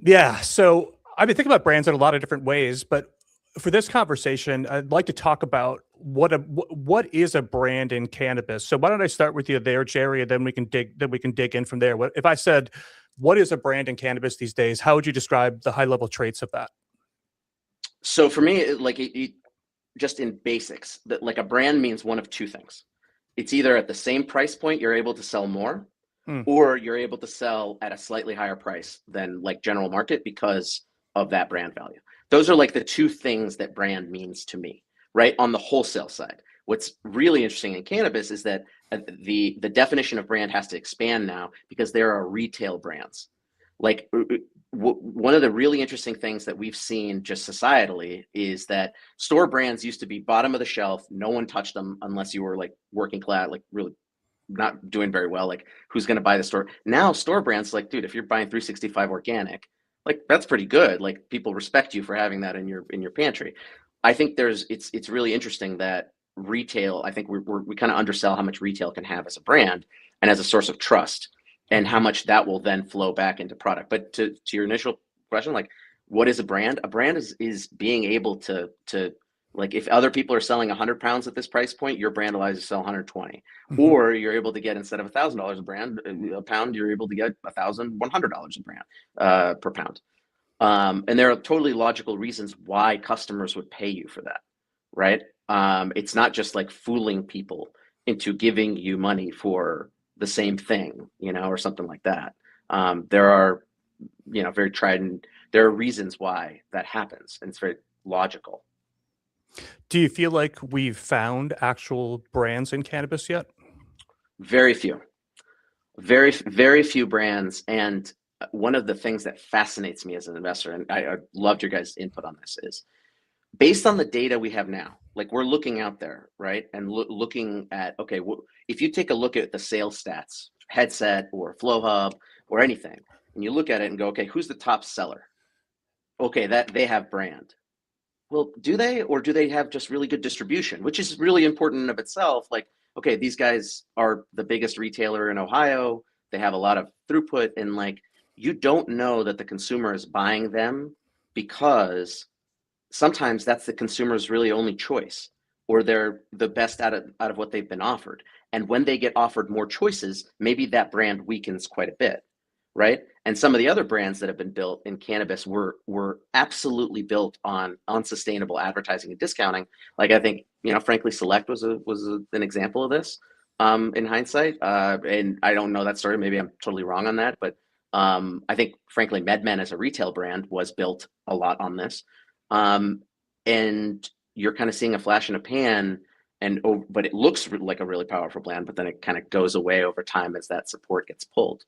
Yeah. So I've been thinking about brands in a lot of different ways, but for this conversation, I'd like to talk about what is a brand in cannabis. So why don't I start with you there, Jerry, and then we can dig in from there. If I said, what is a brand in cannabis these days? How would you describe the high level traits of that? So for me, just in basics, that like a brand means one of two things. It's either at the same price point, you're able to sell more, or you're able to sell at a slightly higher price than like general market because of that brand value. Those are like the two things that brand means to me, right? On the wholesale side. What's really interesting in cannabis is that the definition of brand has to expand now because there are retail brands. Like one of the really interesting things that we've seen just societally is that store brands used to be bottom of the shelf. No one touched them unless you were like working class, like really not doing very well. Like who's going to buy the store? Now store brands, like, dude, if you're buying 365 organic, like that's pretty good. Like people respect you for having that in your pantry. I think it's really interesting that retail, I think we kind of undersell how much retail can have as a brand and as a source of trust, and how much that will then flow back into product. But to your initial question, like what is a brand? A brand is being able to like if other people are selling 100 pounds at this price point, your brand allows you to sell 120, or you're able to get, instead of $1,000 a pound, you're able to get $1,100 a brand per pound. And there are totally logical reasons why customers would pay you for that, right? It's not just like fooling people into giving you money for the same thing, or something like that. There are, very tried, and there are reasons why that happens, and it's very logical. Do you feel like we've found actual brands in cannabis yet? Very few, very, very few brands. And one of the things that fascinates me as an investor, and I loved your guys' input on this, is based on the data we have now, like we're looking out there, right? And looking at, okay, if you take a look at the sales stats, Headset or FlowHub or anything, and you look at it and go, okay, who's the top seller? Okay, that they have brand. Well, do they, or do they have just really good distribution, which is really important in of itself? Like, okay, these guys are the biggest retailer in Ohio. They have a lot of throughput, and like, you don't know that the consumer is buying them because sometimes that's the consumer's really only choice, or they're the best out of what they've been offered. And when they get offered more choices, maybe that brand weakens quite a bit, right? And some of the other brands that have been built in cannabis were absolutely built on unsustainable advertising and discounting. Like I think, Frankly Select was an example of this in hindsight. And I don't know that story. Maybe I'm totally wrong on that, but I think frankly MedMen as a retail brand was built a lot on this. And you're kind of seeing a flash in a pan, but it looks like a really powerful brand, but then it kind of goes away over time as that support gets pulled.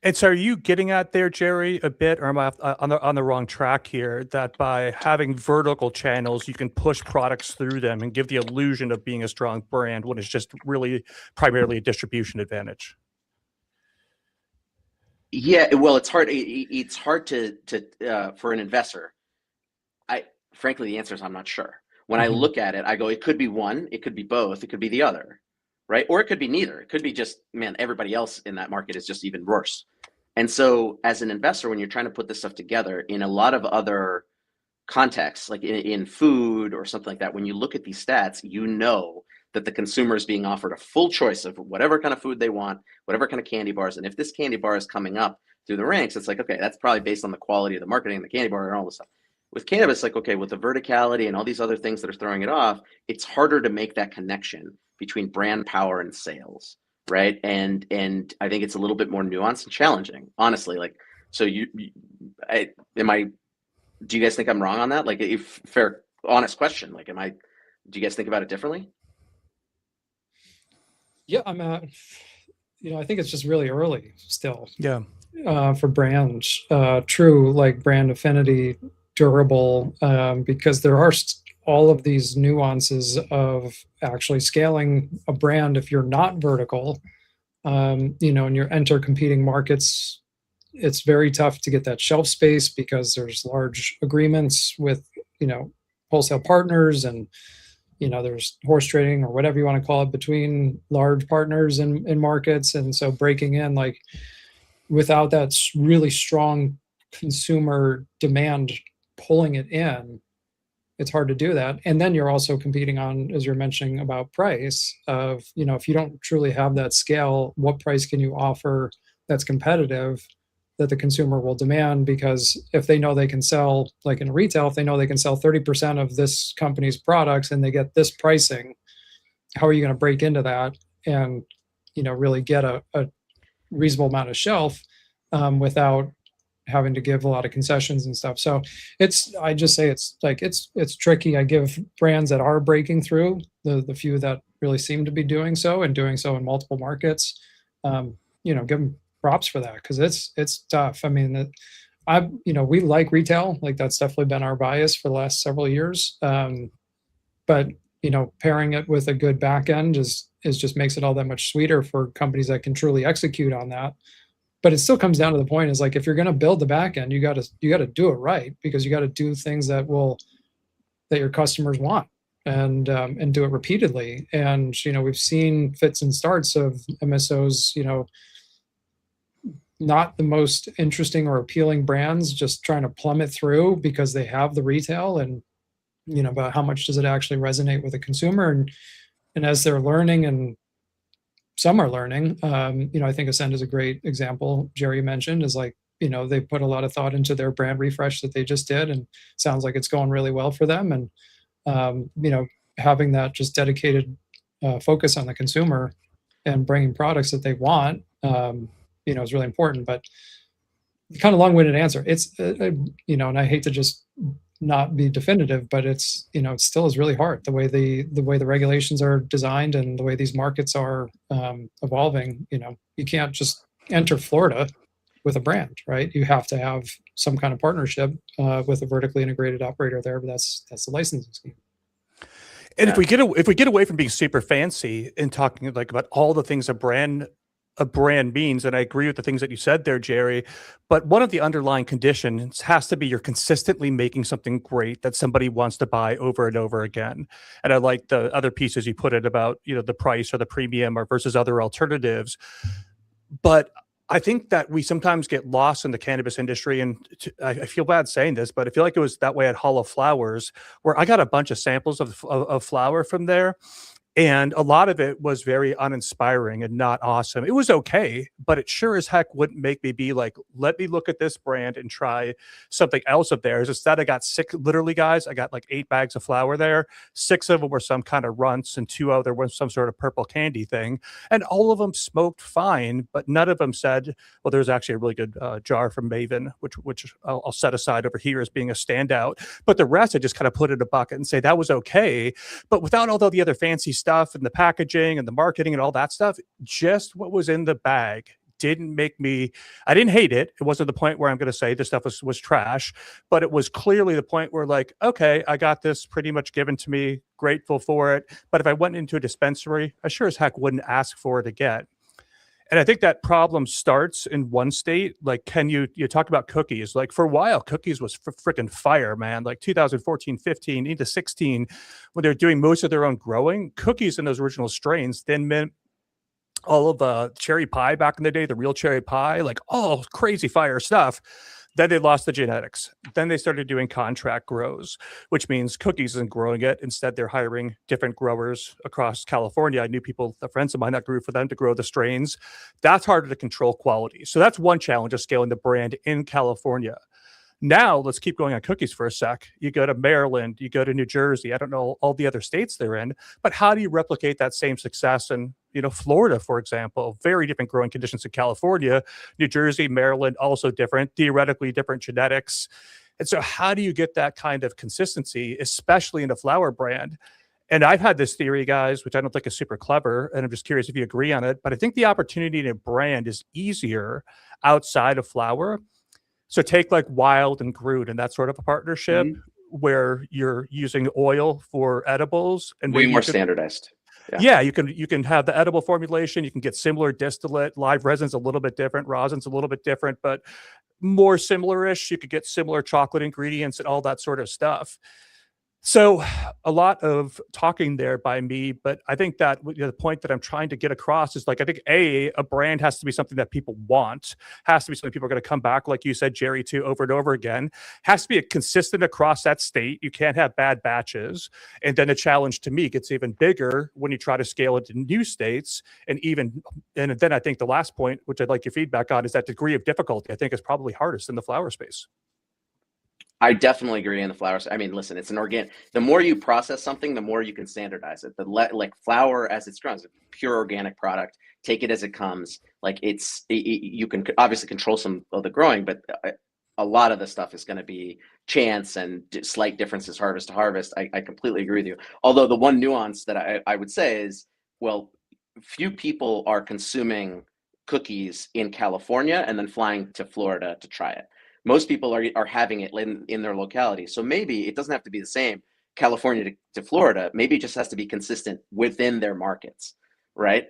And so are you getting at there, Jerry, a bit, or am I on the wrong track here, that by having vertical channels, you can push products through them and give the illusion of being a strong brand when it's just really primarily a distribution advantage? Yeah, well, it's hard. It's hard to for an investor. Frankly, the answer is I'm not sure. When I look at it, I go, it could be one, it could be both, it could be the other, right? Or it could be neither. It could be just, man, everybody else in that market is just even worse. And so as an investor, when you're trying to put this stuff together in a lot of other contexts, like in food or something like that, when you look at these stats, you know that the consumer is being offered a full choice of whatever kind of food they want, whatever kind of candy bars. And if this candy bar is coming up through the ranks, it's like, okay, that's probably based on the quality of the marketing, the candy bar, and all this stuff. With cannabis, like, okay, with the verticality and all these other things that are throwing it off, it's harder to make that connection between brand power and sales, right? And I think it's a little bit more nuanced and challenging, honestly. Like, so do you guys think I'm wrong on that? Like, if fair, honest question, like, do you guys think about it differently? Yeah, I think it's just really early still. Yeah. For brands, true, like brand affinity durable because there are all of these nuances of actually scaling a brand if you're not vertical, and you're enter competing markets. It's very tough to get that shelf space because there's large agreements with, wholesale partners, and, there's horse trading or whatever you want to call it between large partners in markets. And so breaking in, like, without that really strong consumer demand pulling it in, it's hard to do that. And then you're also competing on, as you're mentioning about price of, if you don't truly have that scale, what price can you offer that's competitive that the consumer will demand? Because if they know they can sell, like in retail, if they know they can sell 30% of this company's products and they get this pricing, how are you going to break into that and, really get a reasonable amount of shelf without having to give a lot of concessions and stuff? So I just say it's tricky. I give brands that are breaking through, the few that really seem to be doing so and doing so in multiple markets, give them props for that, because it's tough. I mean, we like retail, like that's definitely been our bias for the last several years. But pairing it with a good back end is just makes it all that much sweeter for companies that can truly execute on that. But it still comes down to the point is, like, if you're going to build the back end, you got to do it right, because you got to do things that your customers want, and do it repeatedly. And we've seen fits and starts of MSOs, not the most interesting or appealing brands just trying to plummet through because they have the retail, and about how much does it actually resonate with the consumer. And as they're learning, and some are learning, I think Ascend is a great example. Jerry mentioned is like, they put a lot of thought into their brand refresh that they just did, and sounds like it's going really well for them. And having that just dedicated focus on the consumer and bringing products that they want, is really important. But kind of long-winded answer. It's and I hate to just not be definitive, but it's it still is really hard the way the regulations are designed and the way these markets are evolving. You can't just enter Florida with a brand, right? You have to have some kind of partnership with a vertically integrated operator there, but that's the licensing scheme. And if we get away from being super fancy and talking like about all the things a brand means, and I agree with the things that you said there, Jerry, but one of the underlying conditions has to be you're consistently making something great that somebody wants to buy over and over again. And I like the other pieces you put it about, the price or the premium or versus other alternatives. But I think that we sometimes get lost in the cannabis industry, and I feel bad saying this, but I feel like it was that way at Hall of Flowers, where I got a bunch of samples of flower from there. And a lot of it was very uninspiring and not awesome. It was okay, but it sure as heck wouldn't make me be like, let me look at this brand and try something else of theirs. Instead, I got literally, guys, I got like 8 bags of flour there. 6 of them were some kind of runts, and 2 other were some sort of purple candy thing. And all of them smoked fine, but none of them said, well, there's actually a really good jar from Maven, which I'll set aside over here as being a standout. But the rest, I just kind of put in a bucket and say that was okay. But without all the other fancy stuff and the packaging and the marketing and all that stuff, just what was in the bag didn't make me, I didn't hate it. It wasn't the point where I'm going to say this stuff was trash, but it was clearly the point where, like, okay, I got this pretty much given to me, grateful for it. But if I went into a dispensary, I sure as heck wouldn't ask for it again. And I think that problem starts in one state. Like, you talk about cookies. Like, for a while, cookies was freaking fire, man. Like 2014, 15, into 16, when they're doing most of their own growing, cookies in those original strains, Thin Mint, all of cherry pie back in the day, the real cherry pie, like all crazy fire stuff. Then they lost the genetics. Then they started doing contract grows, which means cookies isn't growing it. Instead, they're hiring different growers across California. I knew friends of mine that grew for them to grow the strains. That's harder to control quality. So that's one challenge of scaling the brand in California. Now, let's keep going on cookies for a sec. You go to Maryland, you go to New Jersey. I don't know all the other states they're in, but how do you replicate that same success in, Florida, for example? Very different growing conditions in California. New Jersey, Maryland, also different, theoretically different genetics. And so how do you get that kind of consistency, especially in a flower brand? And I've had this theory, guys, which I don't think is super clever, and I'm just curious if you agree on it, but I think the opportunity in a brand is easier outside of flower So take like Wild and Groot and that sort of a partnership Mhm. where you're using oil for edibles and Way maybe more you could, standardized. Yeah. yeah, you can have the edible formulation. You can get similar distillate. Live resin's a little bit different. Rosin's a little bit different, but more similar-ish. You could get similar chocolate ingredients and all that sort of stuff. So a lot of talking there by me, but I think that the point that I'm trying to get across is like, I think a brand has to be something that people want, has to be something people are going to come back, like you said, Jerry, to over and over again, has to be a consistent across that state. You can't have bad batches. And then the challenge to me gets even bigger when you try to scale it to new states. And then I think the last point, which I'd like your feedback on, is that degree of difficulty, I think is probably hardest in the flower space. I definitely agree in the flowers. I mean, listen, it's an organic. The more you process something, the more you can standardize it. Like flour as it's grown, it's a pure organic product. Take it as it comes. Like you can obviously control some of the growing, but a lot of the stuff is going to be chance and slight differences harvest to harvest. I completely agree with you. Although the one nuance that I would say is, well, few people are consuming cookies in California and then flying to Florida to try it. Most people are having it in their locality. So maybe it doesn't have to be the same California to Florida. Maybe it just has to be consistent within their markets, right?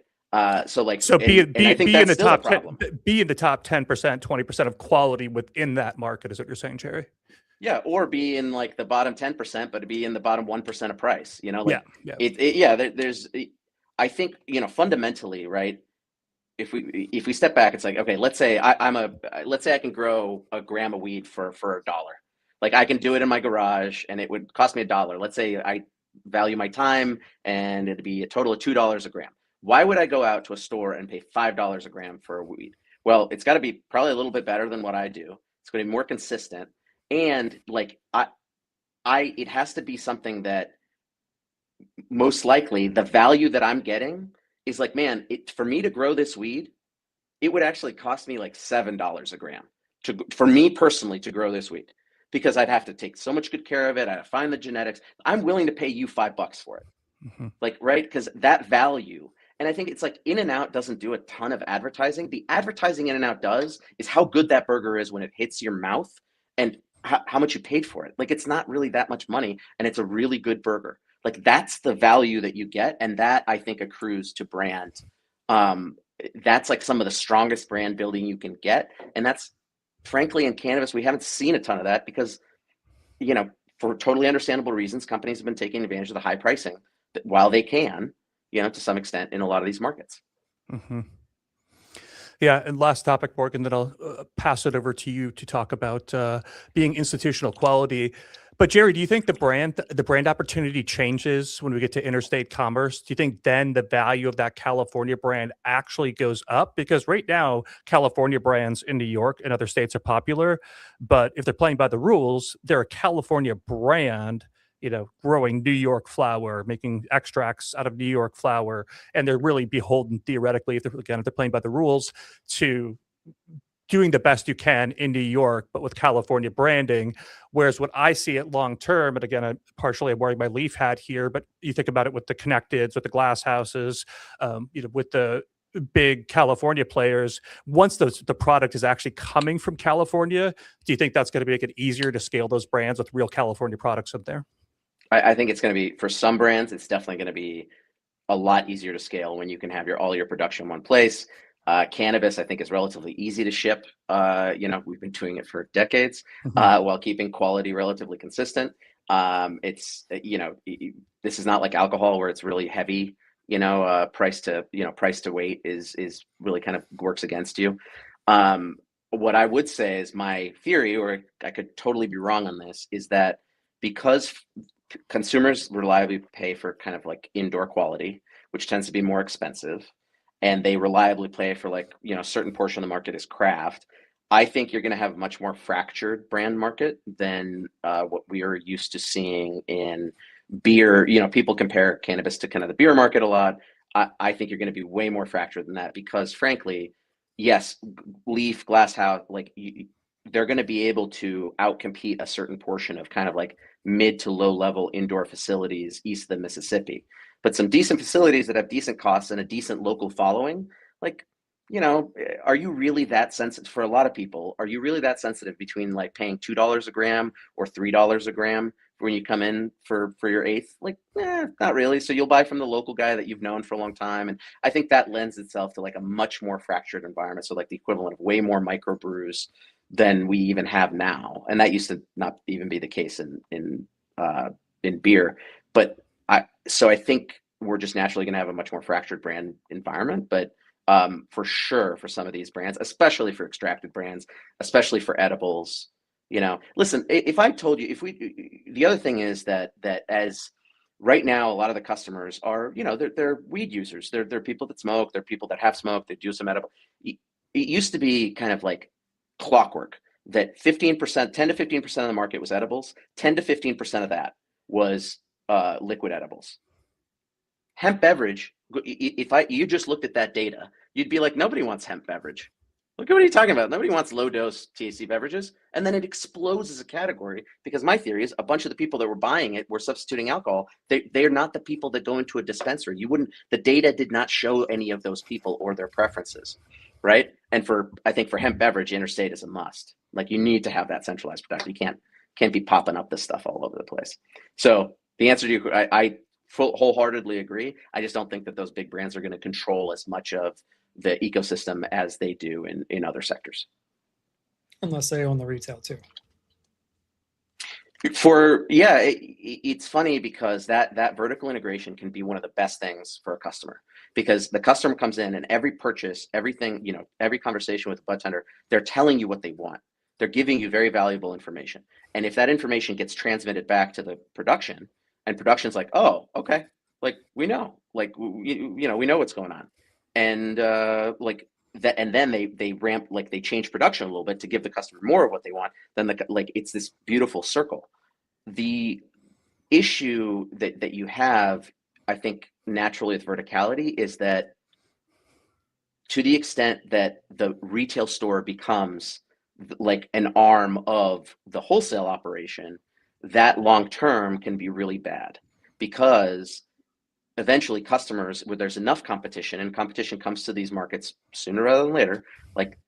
So like, So and I think that's still a problem. be in the top 10%, 20% of quality within that market is what you're saying, Jerry. Yeah, or be in like the bottom 10%, but be in the bottom 1% of price. You know, like yeah. there's, I think, you know, fundamentally, right? If we step back, it's like, okay, let's say I can grow a gram of weed for $1. Like I can do it in my garage and it would cost me $1. Let's say I value my time and it'd be a total of $2 a gram. Why would I go out to a store and pay $5 a gram for a weed? Well, it's got to be probably a little bit better than what I do. It's going to be more consistent. And like it has to be something that most likely the value that I'm getting is like, man, for me to grow this weed, it would actually cost me like $7 a gram for me personally to grow this weed, because I'd have to take so much good care of it. I'd find the genetics. I'm willing to pay you $5 for it. Mm-hmm. Like, right? Because that value. And I think it's like In-N-Out doesn't do a ton of advertising. The advertising In-N-Out does is how good that burger is when it hits your mouth and how much you paid for it. Like, it's not really that much money and it's a really good burger. Like that's the value that you get. And that I think accrues to brand. That's like some of the strongest brand building you can get. And that's frankly in cannabis, we haven't seen a ton of that because, you know, for totally understandable reasons, companies have been taking advantage of the high pricing while they can, you know, to some extent in a lot of these markets. Mm-hmm. Yeah, and last topic, Morgan, then I'll pass it over to you to talk about being institutional quality. But Jerry, do you think the brand opportunity changes when we get to interstate commerce? Do you think then the value of that California brand actually goes up? Because right now, California brands in New York and other states are popular, but if they're playing by the rules, they're a California brand, you know, growing New York flower, making extracts out of New York flower, and they're really beholden theoretically, if they're playing by the rules, to doing the best you can in New York, but with California branding. Whereas what I see it long term, and again, I'm wearing my Leaf hat here, but you think about it with the Connecteds, with the glass houses, you know, with the big California players, once the product is actually coming from California, do you think that's going to make it easier to scale those brands with real California products up there? I think it's going to be, for some brands, it's definitely going to be a lot easier to scale when you can have all your production in one place. Cannabis, I think, is relatively easy to ship. You know, we've been doing it for decades while keeping quality relatively consistent. It's, you know, this is not like alcohol where it's really heavy. You know, price to weight is really kind of works against you. What I would say is my theory, or I could totally be wrong on this, is that because consumers reliably pay for kind of like indoor quality, which tends to be more expensive, and they reliably pay for like, you know, a certain portion of the market is craft, I think you're going to have a much more fractured brand market than what we are used to seeing in beer. You know, people compare cannabis to kind of the beer market a lot. I think you're going to be way more fractured than that because frankly, yes, Leaf, Glass House, like they're going to be able to outcompete a certain portion of kind of like mid to low level indoor facilities east of the Mississippi. But some decent facilities that have decent costs and a decent local following, like are you really that sensitive? For a lot of people, are you really that sensitive between like paying $2 a gram or $3 a gram when you come in for your eighth? Like, not really. So you'll buy from the local guy that you've known for a long time. And I think that lends itself to like a much more fractured environment. So like the equivalent of way more microbrews than we even have now. And that used to not even be the case in beer. But I think we're just naturally going to have a much more fractured brand environment. But for sure, for some of these brands, especially for extracted brands, especially for edibles, listen, if I told you, the other thing is that as right now, a lot of the customers are, they're weed users. They're people that smoke. They're people that have smoked. They do some edible. It used to be kind of like clockwork that 15%, 10 to 15% of the market was edibles. 10 to 15% of that was liquid edibles. Hemp beverage, if you just looked at that data, you'd be like, nobody wants hemp beverage. Look, what are you talking about? Nobody wants low dose THC beverages. And then it explodes as a category because my theory is a bunch of the people that were buying it were substituting alcohol. They're not the people that go into a dispensary. The data did not show any of those people or their preferences, right? And I think for hemp beverage, interstate is a must. Like you need to have that centralized production. You can't be popping up this stuff all over the place. So the answer to you, I wholeheartedly agree. I just don't think that those big brands are going to control as much of the ecosystem as they do in other sectors. Unless they own the retail too. It's funny because that vertical integration can be one of the best things for a customer, because the customer comes in and every purchase, everything, every conversation with the budtender, they're telling you what they want. They're giving you very valuable information. And if that information gets transmitted back to the production, and production's like, oh, okay, like we know, like we know what's going on, and and then they ramp, like they change production a little bit to give the customer more of what they want. Then it's this beautiful circle. The issue that you have, I think, naturally with verticality is that to the extent that the retail store becomes like an arm of the wholesale operation, that long term can be really bad, because eventually customers, where there's enough competition, and competition comes to these markets sooner rather than later, like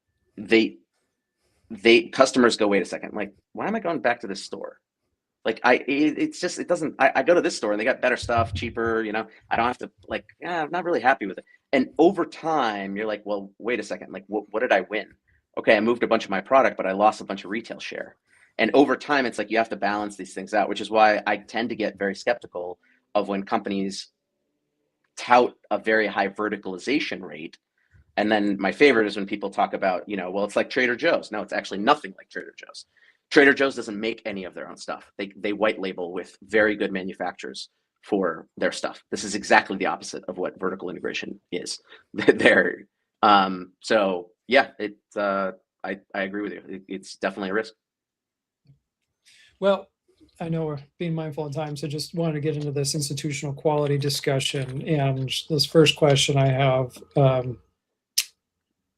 customers go, wait a second, like why am I going back to this store? Like I go to this store and they got better stuff, cheaper, I don't have to, like, I'm not really happy with it. And over time you're like, well, wait a second, like what did I win? Okay, I moved a bunch of my product, but I lost a bunch of retail share. And over time, it's like you have to balance these things out, which is why I tend to get very skeptical of when companies tout a very high verticalization rate. And then my favorite is when people talk about, well, it's like Trader Joe's. No, it's actually nothing like Trader Joe's. Trader Joe's doesn't make any of their own stuff. They white label with very good manufacturers for their stuff. This is exactly the opposite of what vertical integration is. So yeah, I agree with you. It's definitely a risk. Well, I know we're being mindful of time, so just wanted to get into this institutional quality discussion. And this first question I have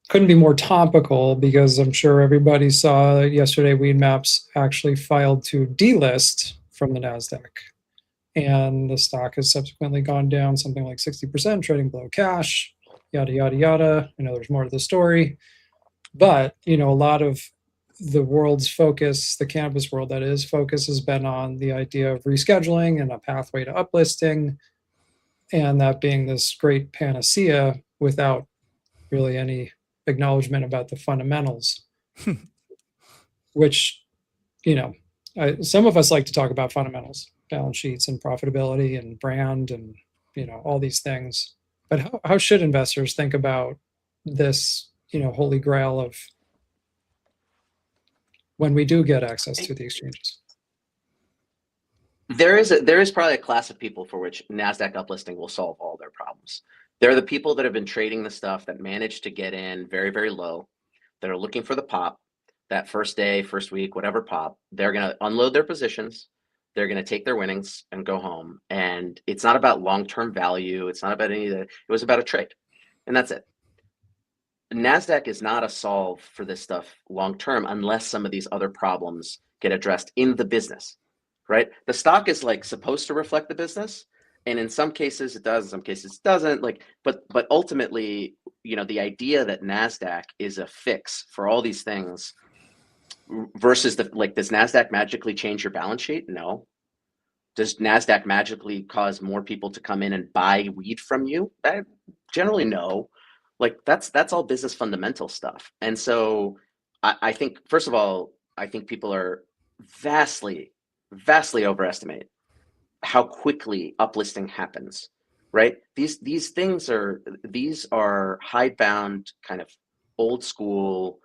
couldn't be more topical, because I'm sure everybody saw yesterday Weedmaps actually filed to delist from the Nasdaq. And the stock has subsequently gone down something like 60%, trading below cash, yada, yada, yada. I know there's more to the story. But, a lot of the world's focus, the cannabis world that is, focus has been on the idea of rescheduling and a pathway to uplisting, and that being this great panacea without really any acknowledgement about the fundamentals, which, some of us like to talk about fundamentals, balance sheets and profitability and brand and, all these things. But how should investors think about this, holy grail of when we do get access to the exchanges? There is probably a class of people for which NASDAQ uplisting will solve all their problems. They're the people that have been trading the stuff that managed to get in very, very low, that are looking for the pop, that first day, first week, whatever pop. They're going to unload their positions. They're going to take their winnings and go home. And it's not about long-term value. It's not about any of that. It was about a trade. And that's it. NASDAQ is not a solve for this stuff long-term unless some of these other problems get addressed in the business, right? The stock is like supposed to reflect the business, And in some cases it does, in some cases it doesn't. Like, but ultimately, the idea that Nasdaq is a fix for all these things versus does Nasdaq magically change your balance sheet? No. Does Nasdaq magically cause more people to come in and buy weed from you? Generally, no. Like that's all business fundamental stuff. And so I think, first of all, I think people are vastly overestimate how quickly uplisting happens, right? These things are hidebound, kind of old school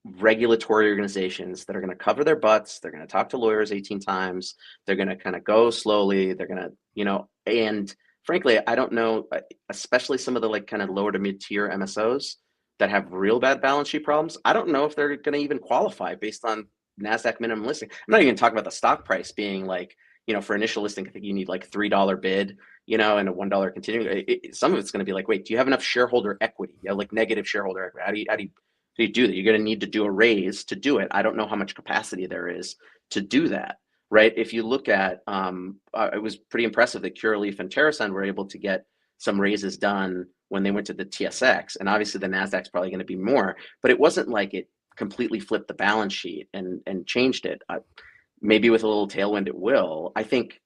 regulatory organizations that are going to cover their butts. They're going to talk to lawyers 18 times. They're going to kind of go slowly. They're going to, and frankly, I don't know, especially some of the kind of lower to mid tier MSOs that have real bad balance sheet problems. I don't know if they're going to even qualify based on Nasdaq minimum listing. I'm not even talking about the stock price being for initial listing, I think you need $3 bid, and a $1 continuing. Some of it's going to be wait, do you have enough shareholder equity? negative shareholder equity. How do you do that? You're going to need to do a raise to do it. I don't know how much capacity there is to do that, right? If you look at, it was pretty impressive that Curaleaf and TerraSun were able to get some raises done when they went to the TSX, and obviously the Nasdaq's probably going to be more, but it wasn't like it completely flipped the balance sheet and changed it. Maybe with a little tailwind, it will. I think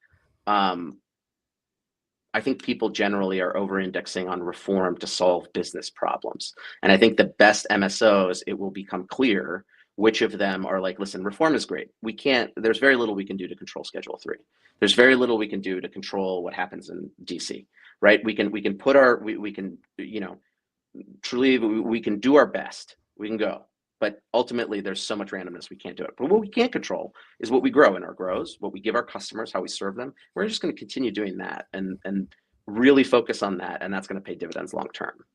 people generally are over-indexing on reform to solve business problems. And I think the best MSOs, it will become clear which of them are listen, reform is great. There's very little we can do to control Schedule 3. There's very little we can do to control what happens in DC, right? We can truly, we can do our best. We can go. But ultimately, there's so much randomness, we can't do it. But what we can control is what we grow in our grows, what we give our customers, how we serve them. We're just going to continue doing that and really focus on that. And that's going to pay dividends long term.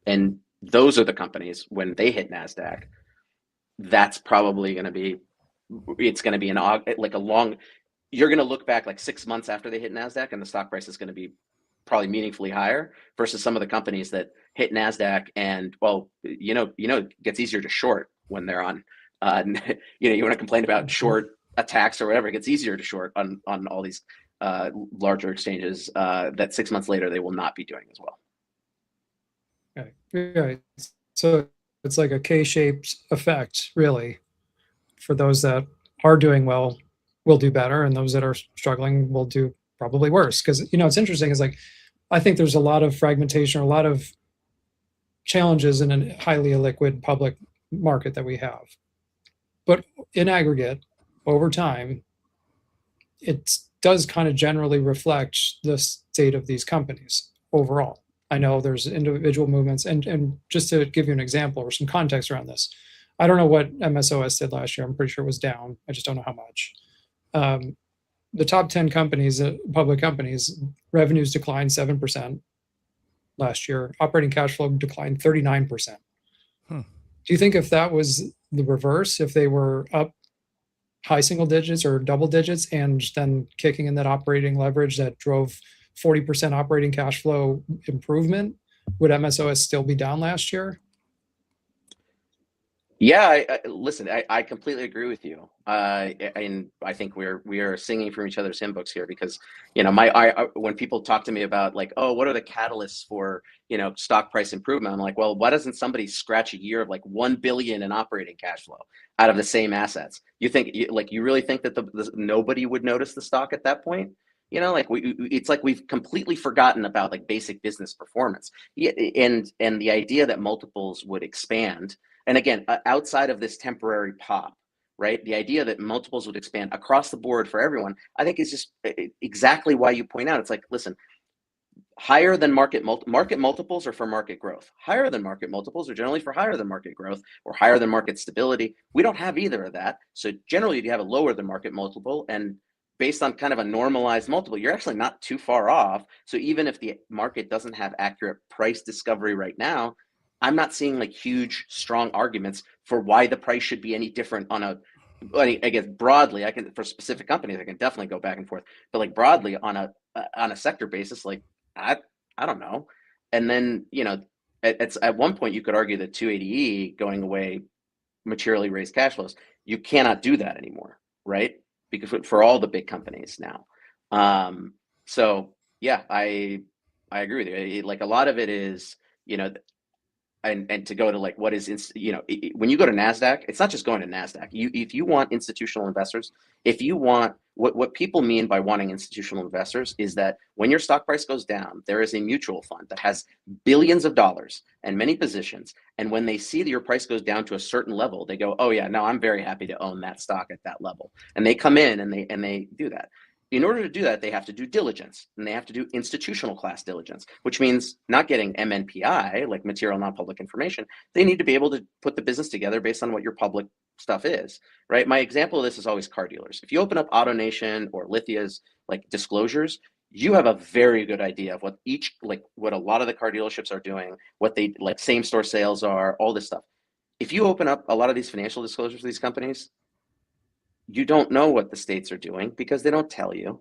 And those are the companies, when they hit NASDAQ, that's probably going to be, it's going to be you're going to look back 6 months after they hit NASDAQ and the stock price is going to be probably meaningfully higher versus some of the companies that hit NASDAQ and it gets easier to short when they're on, you want to complain about short attacks or whatever, it gets easier to short on all these larger exchanges that 6 months later, they will not be doing as well. Right. So it's like a K-shaped effect, really. For those that are doing well, will do better, and those that are struggling will do probably worse. Because it's interesting is I think there's a lot of fragmentation, a lot of challenges in a highly illiquid public market that we have. But in aggregate, over time, it does kind of generally reflect the state of these companies overall. I know there's individual movements, and just to give you an example or some context around this, I don't know what MSOS did last year. I'm pretty sure it was down. I just don't know how much. The top 10 companies, public companies, revenues declined 7% last year. Operating cash flow declined 39%. Do you think if that was the reverse, if they were up high single digits or double digits and then kicking in that operating leverage that drove 40% operating cash flow improvement, would MSOS still be down last year? Yeah, listen, I completely agree with you. And I think we are singing from each other's hymn books here because, when people talk to me about oh, what are the catalysts for, stock price improvement? I'm like, well, why doesn't somebody scratch a year of $1 billion in operating cash flow out of the same assets? You think you really think that nobody would notice the stock at that point? It's we've completely forgotten about basic business performance, and the idea that multiples would expand. And again, outside of this temporary pop, right? The idea that multiples would expand across the board for everyone, I think is just exactly why you point out. It's listen, higher than market multiples are for market growth. Higher than market multiples are generally for higher than market growth or higher than market stability. We don't have either of that. So generally, if you have a lower than market multiple and based on kind of a normalized multiple, you're actually not too far off. So even if the market doesn't have accurate price discovery right now, I'm not seeing huge, strong arguments for why the price should be any different I guess broadly, for specific companies, I can definitely go back and forth, but broadly on a sector basis, I don't know. And then, at one point you could argue that 280E going away materially raised cash flows. You cannot do that anymore, right? Because for all the big companies now. So Yeah, I agree with you. Like a lot of it is, you know, and to go to like what is when you go to Nasdaq, it's not just going to Nasdaq. If you want institutional investors, if you want what people mean by wanting institutional investors is that when your stock price goes down, there is a mutual fund that has billions of dollars and many positions, and when they see that your price goes down to a certain level, they go, oh yeah, no, I'm very happy to own that stock at that level, and they come in and they do that. In order to do that, they have to do diligence, and they have to do institutional class diligence, which means not getting MNPI, like material non-public information. They need to be able to put the business together based on what your public stuff is, right? My example of this is always car dealers. If you open up AutoNation or Lithia's like disclosures, you have a very good idea of what what a lot of the car dealerships are doing, what they like same store sales are, all this stuff. If you open up a lot of these financial disclosures for these companies, you don't know what the states are doing because they don't tell you.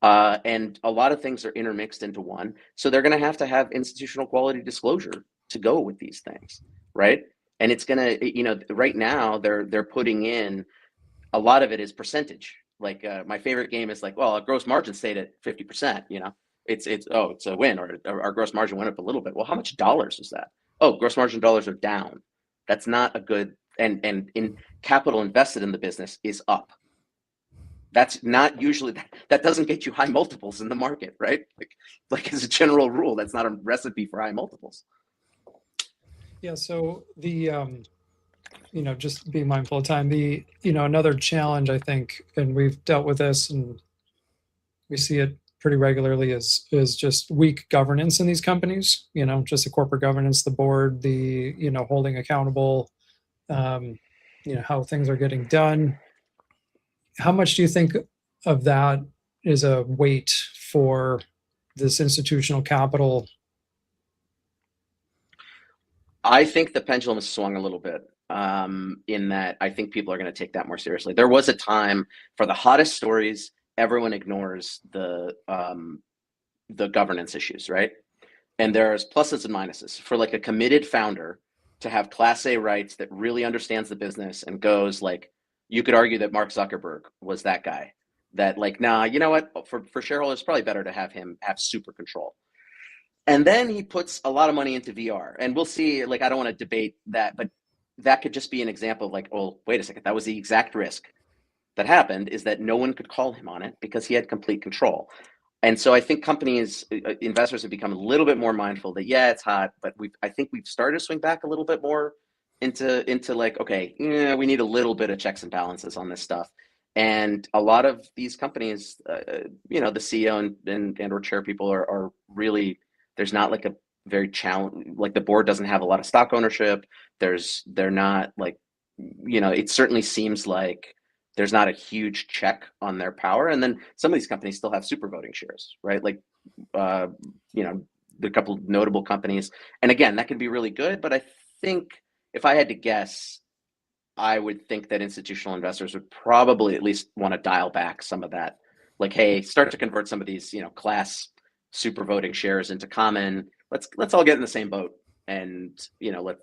And a lot of things are intermixed into one. So they're going to have institutional quality disclosure to go with these things, right? And it's going to, right now they're putting in a lot of it is percentage. Like my favorite game is like, well, our gross margin stayed at 50%, it's a win, or our gross margin went up a little bit. Well, how much dollars is that? Oh, gross margin dollars are down. That's not a good, and in capital invested in the business is up. That's not usually, that doesn't get you high multiples in the market, right? Like as a general rule, that's not a recipe for high multiples. Yeah. So the, just be mindful of time. Another challenge, I think, and we've dealt with this and we see it pretty regularly is just weak governance in these companies, just the corporate governance, the board, the, holding accountable, how things are getting done. How much do you think of that is a weight for this institutional capital? I think the pendulum has swung a little bit in that I think people are going to take that more seriously. There was a time for the hottest stories, everyone ignores the governance issues, right? And there's pluses and minuses. For like a committed founder to have Class A rights that really understands the business and goes like, you could argue that Mark Zuckerberg was that guy that like, nah, you know what, for shareholders, it's probably better to have him have super control. And then he puts a lot of money into VR, and we'll see, like, I don't want to debate that, but that could just be an example of like, oh, wait a second, that was the exact risk that happened, is that no one could call him on it because he had complete control. And so I think investors have become a little bit more mindful that, yeah, it's hot, but I think we've started to swing back a little bit more into like, okay, yeah, we need a little bit of checks and balances on this stuff. And a lot of these companies, the CEO and or chair people are really, there's not like a very challenge, like the board doesn't have a lot of stock ownership. They're not like, it certainly seems like there's not a huge check on their power. And then some of these companies still have super voting shares, right? Like, the couple of notable companies. And again, that can be really good, but I think if I had to guess, I would think that institutional investors would probably at least want to dial back some of that. Like, hey, start to convert some of these, class super voting shares into common. Let's all get in the same boat, and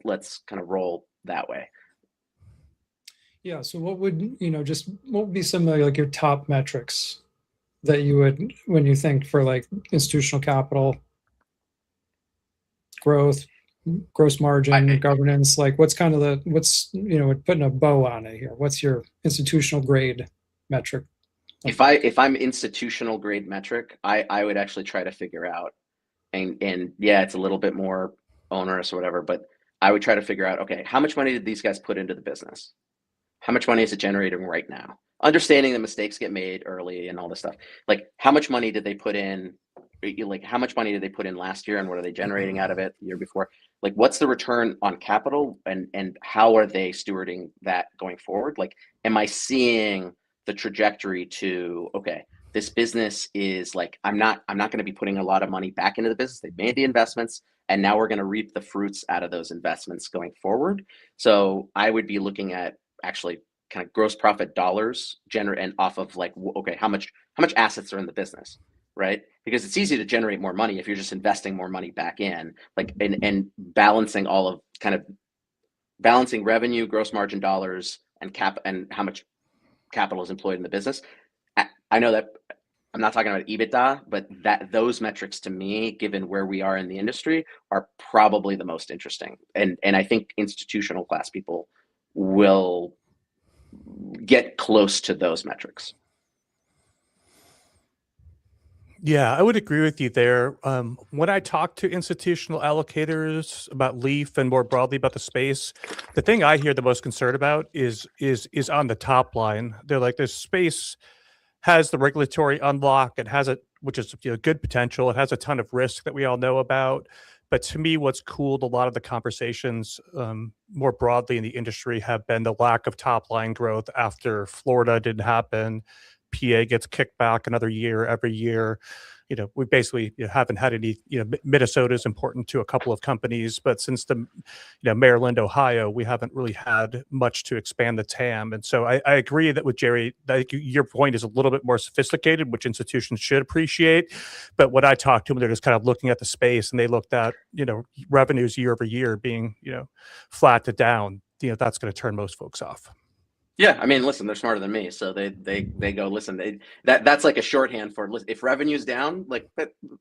let's kind of roll that way. Yeah. So what would what would be some of like your top metrics that you would, when you think for like institutional capital, growth, gross margin, governance, like what's kind of putting a bow on it here? What's your institutional grade metric? If I'm institutional grade metric, I would actually try to figure out, and yeah, it's a little bit more onerous or whatever, but I would try to figure out, okay, how much money did these guys put into the business? How much money is it generating right now? Understanding the mistakes get made early and all this stuff. Like, how much money did they put in? Like, how much money did they put in last year, and what are they generating out of it the year before? Like, what's the return on capital, and how are they stewarding that going forward? Like, am I seeing the trajectory to, okay, this business is like, I'm not going to be putting a lot of money back into the business. They've made the investments, and now we're going to reap the fruits out of those investments going forward. So I would be looking at actually kind of gross profit dollars and off of like, okay, how much assets are in the business, right? Because it's easy to generate more money if you're just investing more money back in, like, and balancing all of kind of balancing revenue, gross margin dollars, and how much capital is employed in the business. I know that I'm not talking about EBITDA, but those metrics to me, given where we are in the industry, are probably the most interesting. And I think institutional class people will get close to those metrics. Yeah, I would agree with you there. When I talk to institutional allocators about Leaf and more broadly about the space, the thing I hear the most concerned about is on the top line. They're like, this space has the regulatory unlock. It has which is good potential. It has a ton of risk that we all know about. But to me, what's cooled a lot of the conversations more broadly in the industry have been the lack of top line growth after Florida didn't happen. PA gets kicked back another year every year. We basically haven't had any, Minnesota is important to a couple of companies, but since the, Maryland, Ohio, we haven't really had much to expand the TAM. And so I agree that with Jerry, your point is a little bit more sophisticated, which institutions should appreciate. But when I talk to them, they're just kind of looking at the space and they looked at, revenues year over year being, flat to down. That's going to turn most folks off. Yeah, I mean, listen, they're smarter than me, so they go, listen. That's like a shorthand for, if revenue's down, like,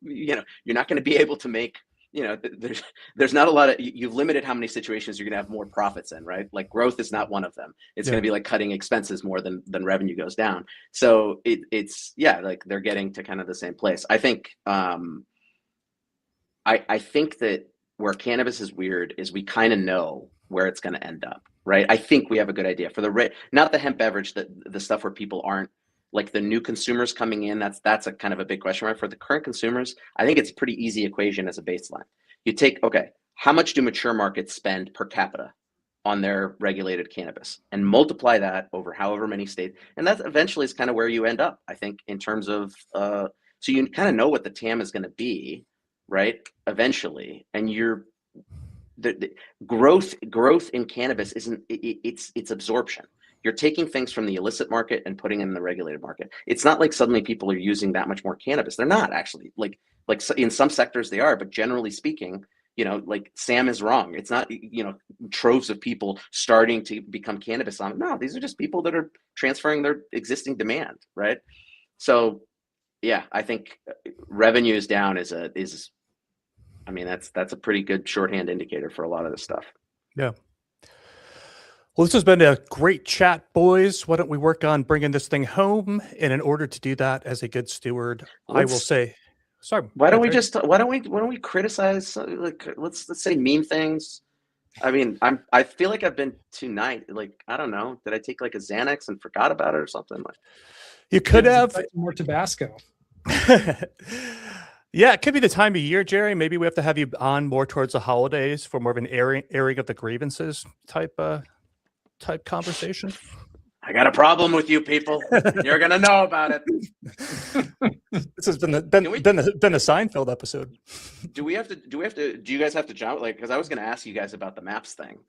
you're not going to be able to make, there's not a lot of, you've limited how many situations you're going to have more profits in, right? Like growth is not one of them. It's going to be like cutting expenses more than revenue goes down. So it's like they're getting to kind of the same place. I think I think that where cannabis is weird is we kind of know where it's going to end up. Right. I think we have a good idea for not the hemp beverage, the stuff where people aren't, like the new consumers coming in. That's a kind of a big question mark. For the current consumers, I think it's a pretty easy equation as a baseline. You take, how much do mature markets spend per capita on their regulated cannabis, and multiply that over however many states. And that eventually is kind of where you end up, I think, in terms of, so you kind of know what the TAM is going to be, right? Eventually. And the growth in cannabis it's absorption. You're taking things from the illicit market and putting it in the regulated market. It's not like suddenly people are using that much more cannabis. They're not actually, like in some sectors they are, but generally speaking, like Sam is wrong. It's not, troves of people starting to become cannabis on. No, these are just people that are transferring their existing demand, right? So yeah, I think revenue is down I mean, that's a pretty good shorthand indicator for a lot of this stuff. Yeah. Well, this has been a great chat, boys. Why don't we work on bringing this thing home? And in order to do that, as a good steward, I will say, sorry. Why don't we criticize? Like, let's say mean things. I mean, I feel like I've been too nice. Like, I don't know. Did I take like a Xanax and forgot about it or something? Like, you could have more Tabasco. Yeah, it could be the time of year, Jerry. Maybe we have to have you on more towards the holidays for more of an airing of the grievances type conversation. I got a problem with you people. You're gonna know about it. This has been a Seinfeld episode. Do you guys have to jump? Like, because I was gonna ask you guys about the maps thing,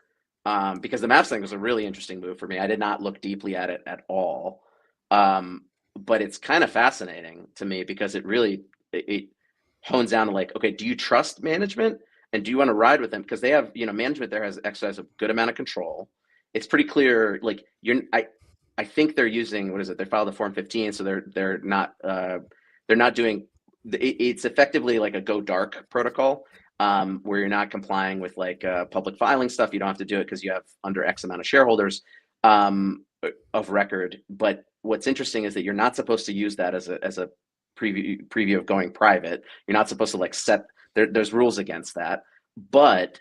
because the maps thing was a really interesting move for me. I did not look deeply at it at all, but it's kind of fascinating to me because it really it hones down to like, okay, do you trust management and do you want to ride with them? Because they have, management there has exercised a good amount of control. It's pretty clear, like I think they're using, what is it? They filed the Form 15, so they're not doing. It's effectively like a go dark protocol, where you're not complying with like public filing stuff. You don't have to do it because you have under X amount of shareholders of record. But what's interesting is that you're not supposed to use that as a preview of going private. You're not supposed to like set. There's rules against that. But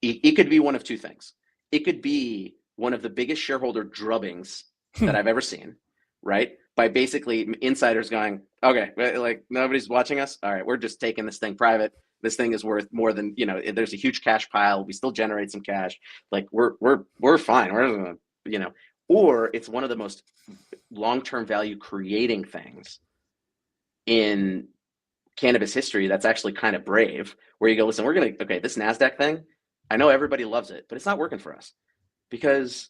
it could be one of two things. It could be one of the biggest shareholder drubbings that I've ever seen, right? By basically insiders going, okay, like nobody's watching us. All right, we're just taking this thing private. This thing is worth more than, there's a huge cash pile. We still generate some cash. Like we're fine. We're, or it's one of the most long-term value creating things in cannabis history. That's actually kind of brave, where you go, listen, this Nasdaq thing, I know everybody loves it, but it's not working for us because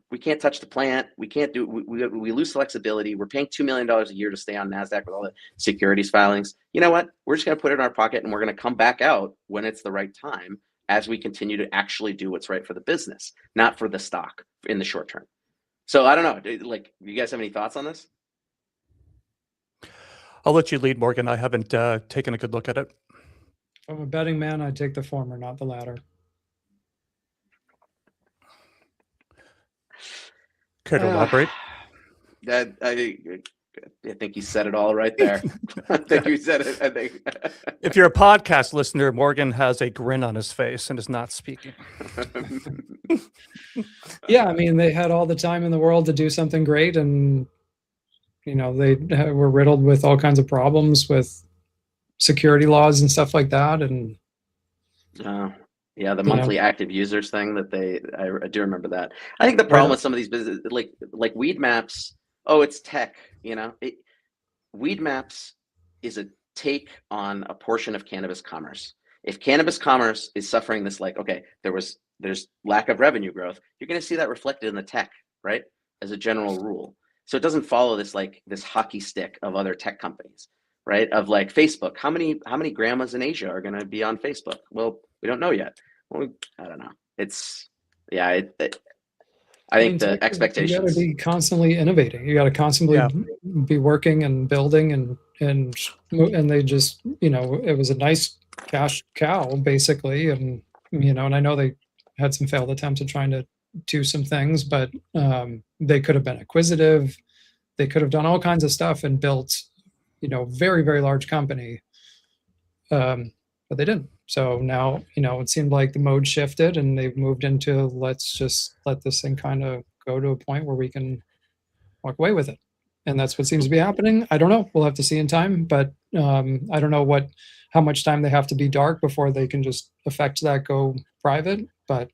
we can't touch the plant. We can't we lose flexibility. We're paying $2 million a year to stay on Nasdaq with all the securities filings. You know what? We're just going to put it in our pocket and we're going to come back out when it's the right time, as we continue to actually do what's right for the business, not for the stock in the short term. So I don't know. Like, you guys have any thoughts on this? I'll let you lead, Morgan. I haven't taken a good look at it. If I'm a betting man, I'd take the former, not the latter. Care to elaborate? I think you said it all right there. I think you said it. I think. If you're a podcast listener, Morgan has a grin on his face and is not speaking. Yeah, I mean, they had all the time in the world to do something great, and they were riddled with all kinds of problems with security laws and stuff like that. And yeah, the monthly active users thing that I do remember that. I think the problem with some of these businesses, like Weed Maps, it's tech, Weed Maps is a take on a portion of cannabis commerce. If cannabis commerce is suffering this, there's lack of revenue growth, you're going to see that reflected in the tech, right? As a general rule. So it doesn't follow this hockey stick of other tech companies, right? Of like Facebook, how many grandmas in Asia are going to be on Facebook? Well, we don't know yet. Well, I don't know. I think the expectations. You got to be constantly innovating. You got to constantly be working and building, and they just, it was a nice cash cow basically, and and I know they had some failed attempts at trying to do some things, but they could have been acquisitive. They could have done all kinds of stuff and built, very, very large company, but they didn't. So now, it seemed like the mode shifted and they've moved into, let's just let this thing kind of go to a point where we can walk away with it. And that's what seems to be happening. I don't know. We'll have to see in time, but I don't know how much time they have to be dark before they can just affect that, go private. But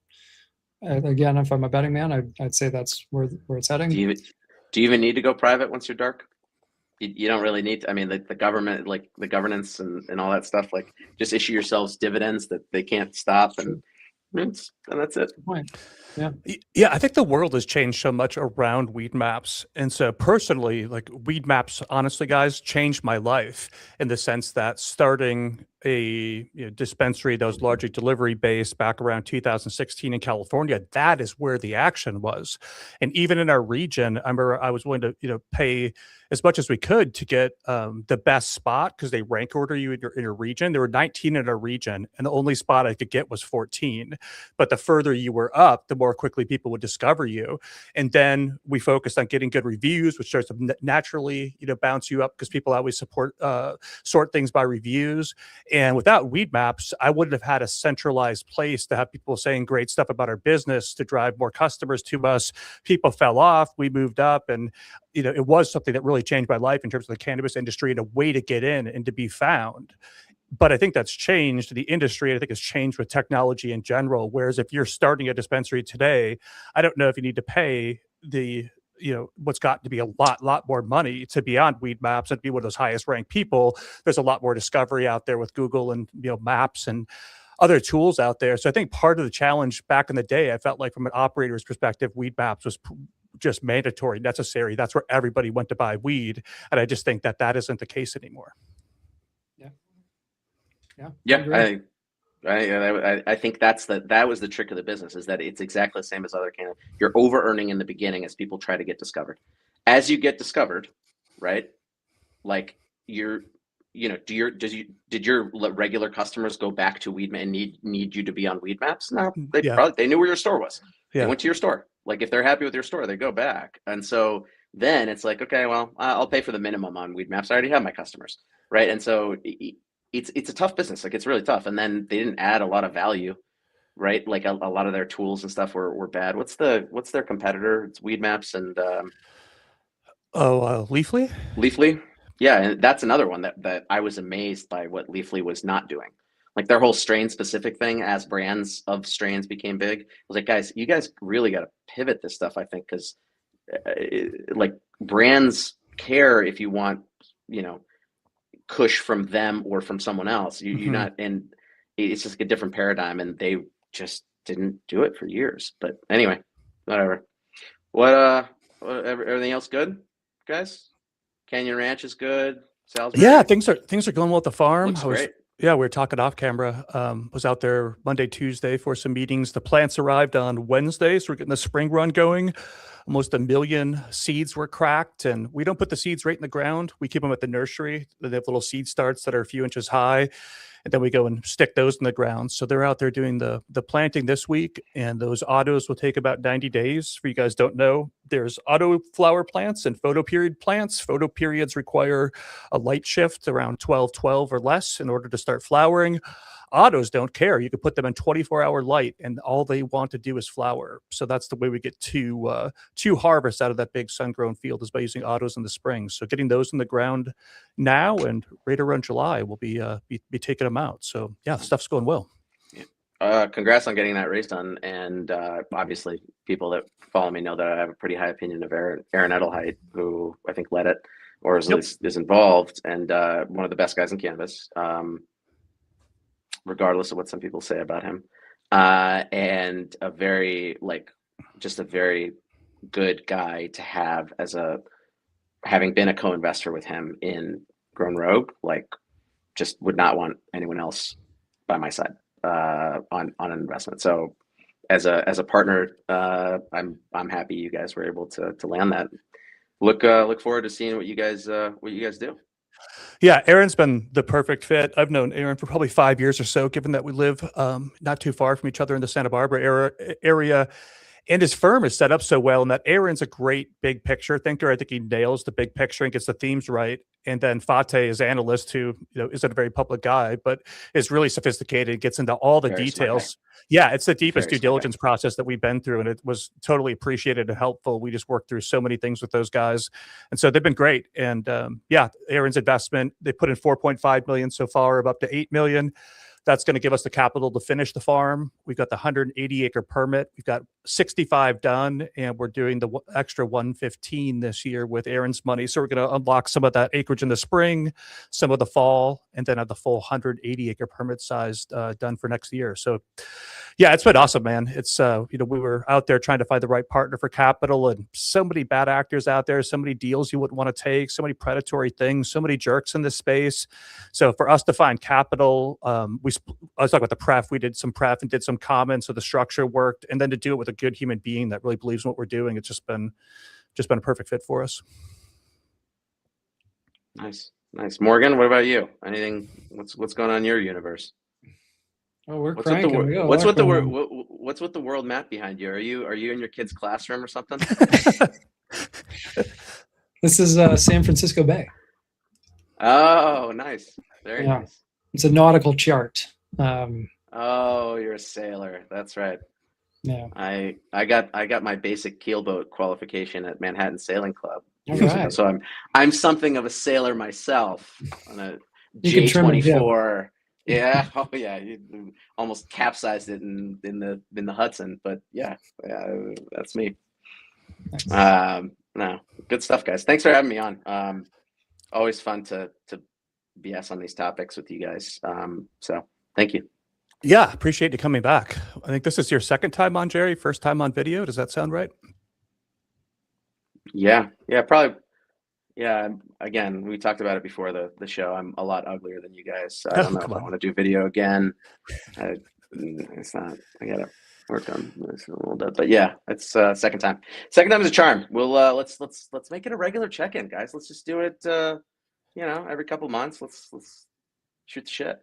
again, if I'm a betting man, I'd say that's where it's heading. Do you even need to go private once you're dark? You don't really need to. I mean, the government, like the governance and all that stuff, just issue yourselves dividends that they can't stop, and that's it. Yeah, I think the world has changed so much around Weed Maps. And so personally, Weed Maps, honestly, guys, changed my life in the sense that starting a dispensary that was largely delivery based back around 2016 in California, that is where the action was. And even in our region, I remember I was willing to pay as much as we could to get the best spot, because they rank order you in your region. There were 19 in our region, and the only spot I could get was 14. But the further you were up, the more quickly people would discover you. And then we focused on getting good reviews, which starts to naturally bounce you up, because people always sort things by reviews. And without Weed Maps, I wouldn't have had a centralized place to have people saying great stuff about our business to drive more customers to us. People fell off, we moved up, and it was something that really changed my life in terms of the cannabis industry and a way to get in and to be found. But I think that's changed the industry. I think it's changed with technology in general. Whereas if you're starting a dispensary today, I don't know if you need to pay what's got to be a lot more money to be on Weed Maps and be one of those highest ranked people. There's a lot more discovery out there with Google and Maps and other tools out there. So I think part of the challenge back in the day, I felt like from an operator's perspective, Weed Maps was just mandatory, necessary. That's where everybody went to buy weed. And I just think that isn't the case anymore. Yeah. I think that was the trick of the business, is that it's exactly the same as other cannabis. You're over earning in the beginning as people try to get discovered. As you get discovered, right? Did your regular customers go back to Weed and need you to be on Weed Maps? No, they knew where your store was. They went to your store. If they're happy with your store, they go back. And so then it's like, okay, well, I'll pay for the minimum on Weed Maps. I already have my customers, right? And so it's a tough business. It's really tough. And then they didn't add a lot of value, right? A lot of their tools and stuff were bad. What's their competitor? It's Weed Maps and Leafly. Leafly, yeah, and that's another one that I was amazed by what Leafly was not doing. Their whole strain specific thing, as brands of strains became big. I was like, guys, you guys really got to pivot this stuff, I think, because brands care if you want, Kush from them or from someone else. You're not, and it's just a different paradigm, and they just didn't do it for years. But anyway, whatever. Everything else good, guys? Canyon Ranch is good. Salisbury. Yeah, things are going well at the farm. Looks great. Yeah, we were talking off camera. Was out there Monday, Tuesday for some meetings. The plants arrived on Wednesday, so we're getting the spring run going. Almost 1 million seeds were cracked, and we don't put the seeds right in the ground. We keep them at the nursery. They have little seed starts that are a few inches high, and then we go and stick those in the ground. So they're out there doing the planting this week, and those autos will take about 90 days. For you guys don't know, there's auto flower plants and photoperiod plants. Photoperiods require a light shift around 12 or less in order to start flowering. Autos don't care. You can put them in 24-hour light, and all they want to do is flower. So that's the way we get two harvests out of that big sun-grown field, is by using autos in the spring. So getting those in the ground now, and right around July, we'll be taking them out. So yeah, stuff's going well. Congrats on getting that race done. And obviously, people that follow me know that I have a pretty high opinion of Aaron Edelheit, who I think led it, or is involved, and one of the best guys in cannabis. Regardless of what some people say about him, and a very just a very good guy to have having been a co-investor with him in Grown Rogue. Just would not want anyone else by my side on an investment. So as a partner, I'm happy you guys were able to land that. Look forward to seeing what you guys do. Yeah, Aaron's been the perfect fit. I've known Aaron for probably 5 years or so, given that we live not too far from each other in the Santa Barbara area. And his firm is set up so well, and that Aaron's a great big picture thinker. I think he nails the big picture and gets the themes right. And then Fateh is analyst, who isn't a very public guy, but is really sophisticated, gets into all the very details. Yeah, it's the deepest due diligence process that we've been through, and it was totally appreciated and helpful. We just worked through so many things with those guys, and so they've been great. And yeah, Aaron's investment, they put in 4.5 million so far, up to 8 million. That's going to give us the capital to finish the farm. We've got the 180-acre permit. We've got 65 done, and we're doing the extra 115 this year with Aaron's money. So we're going to unlock some of that acreage in the spring, some of the fall, and then have the full 180-acre permit size done for next year. So yeah, it's been awesome, man. It's we were out there trying to find the right partner for capital, and so many bad actors out there, so many deals you wouldn't want to take, so many predatory things, so many jerks in this space. So for us to find capital, I was talking about the pref. We did some pref and did some comments, so the structure worked, and then to do it with a good human being that really believes in what we're doing, it's just been a perfect fit for us. Nice. Morgan, what about you? Anything? What's going on in your universe? Oh, we're What's cranking. What's with the world map behind you? Are you in your kid's classroom or something? This is San Francisco Bay. Oh, nice. Very nice. It's a nautical chart. Oh, you're a sailor. That's right. Yeah. I got my basic keelboat qualification at Manhattan Sailing Club. All right. So I'm something of a sailor myself on a J24. Yeah. Oh yeah. You almost capsized it in the Hudson, but yeah, that's me. Nice. No, good stuff, guys. Thanks for having me on. Always fun to BS on these topics with you guys. So thank you. Yeah, appreciate you coming back. I think this is your second time on, Jerry. First time on video. Does that sound right? Yeah, probably. Yeah, again, we talked about it before the show. I'm a lot uglier than you guys, so I don't know if I want to do video again. It's not. I gotta work on this a little bit, but yeah, it's second time. Second time is a charm. We'll let's make it a regular check-in, guys. Let's just do it. Every couple months. Let's shoot the shit.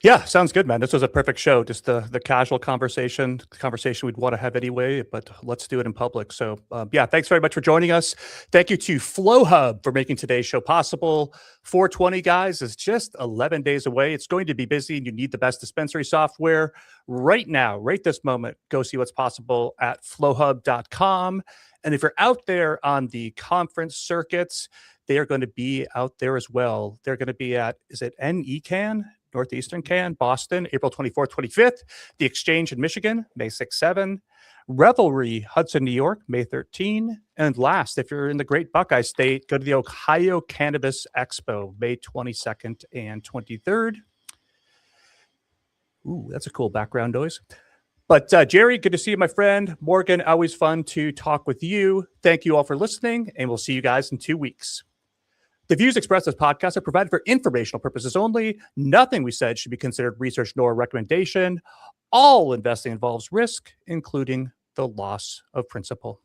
Yeah, sounds good, man. This was a perfect show. Just the casual conversation, the conversation we'd want to have anyway, but let's do it in public. So yeah, thanks very much for joining us. Thank you to FlowHub for making today's show possible. 420, guys, is just 11 days away. It's going to be busy, and you need the best dispensary software right now, right this moment. Go see what's possible at flowhub.com. And if you're out there on the conference circuits, they are going to be out there as well. They're going to be at, is it NECAN? Northeastern Can, Boston, April 24th, 25th. The Exchange in Michigan, May 6, 7. Revelry, Hudson, New York, May 13. And last, if you're in the Great Buckeye State, go to the Ohio Cannabis Expo, May 22nd and 23rd. Ooh, that's a cool background noise. But Jerry, good to see you, my friend. Morgan, always fun to talk with you. Thank you all for listening, and we'll see you guys in 2 weeks. The views expressed as podcasts are provided for informational purposes only. Nothing we said should be considered research nor recommendation. All investing involves risk, including the loss of principal.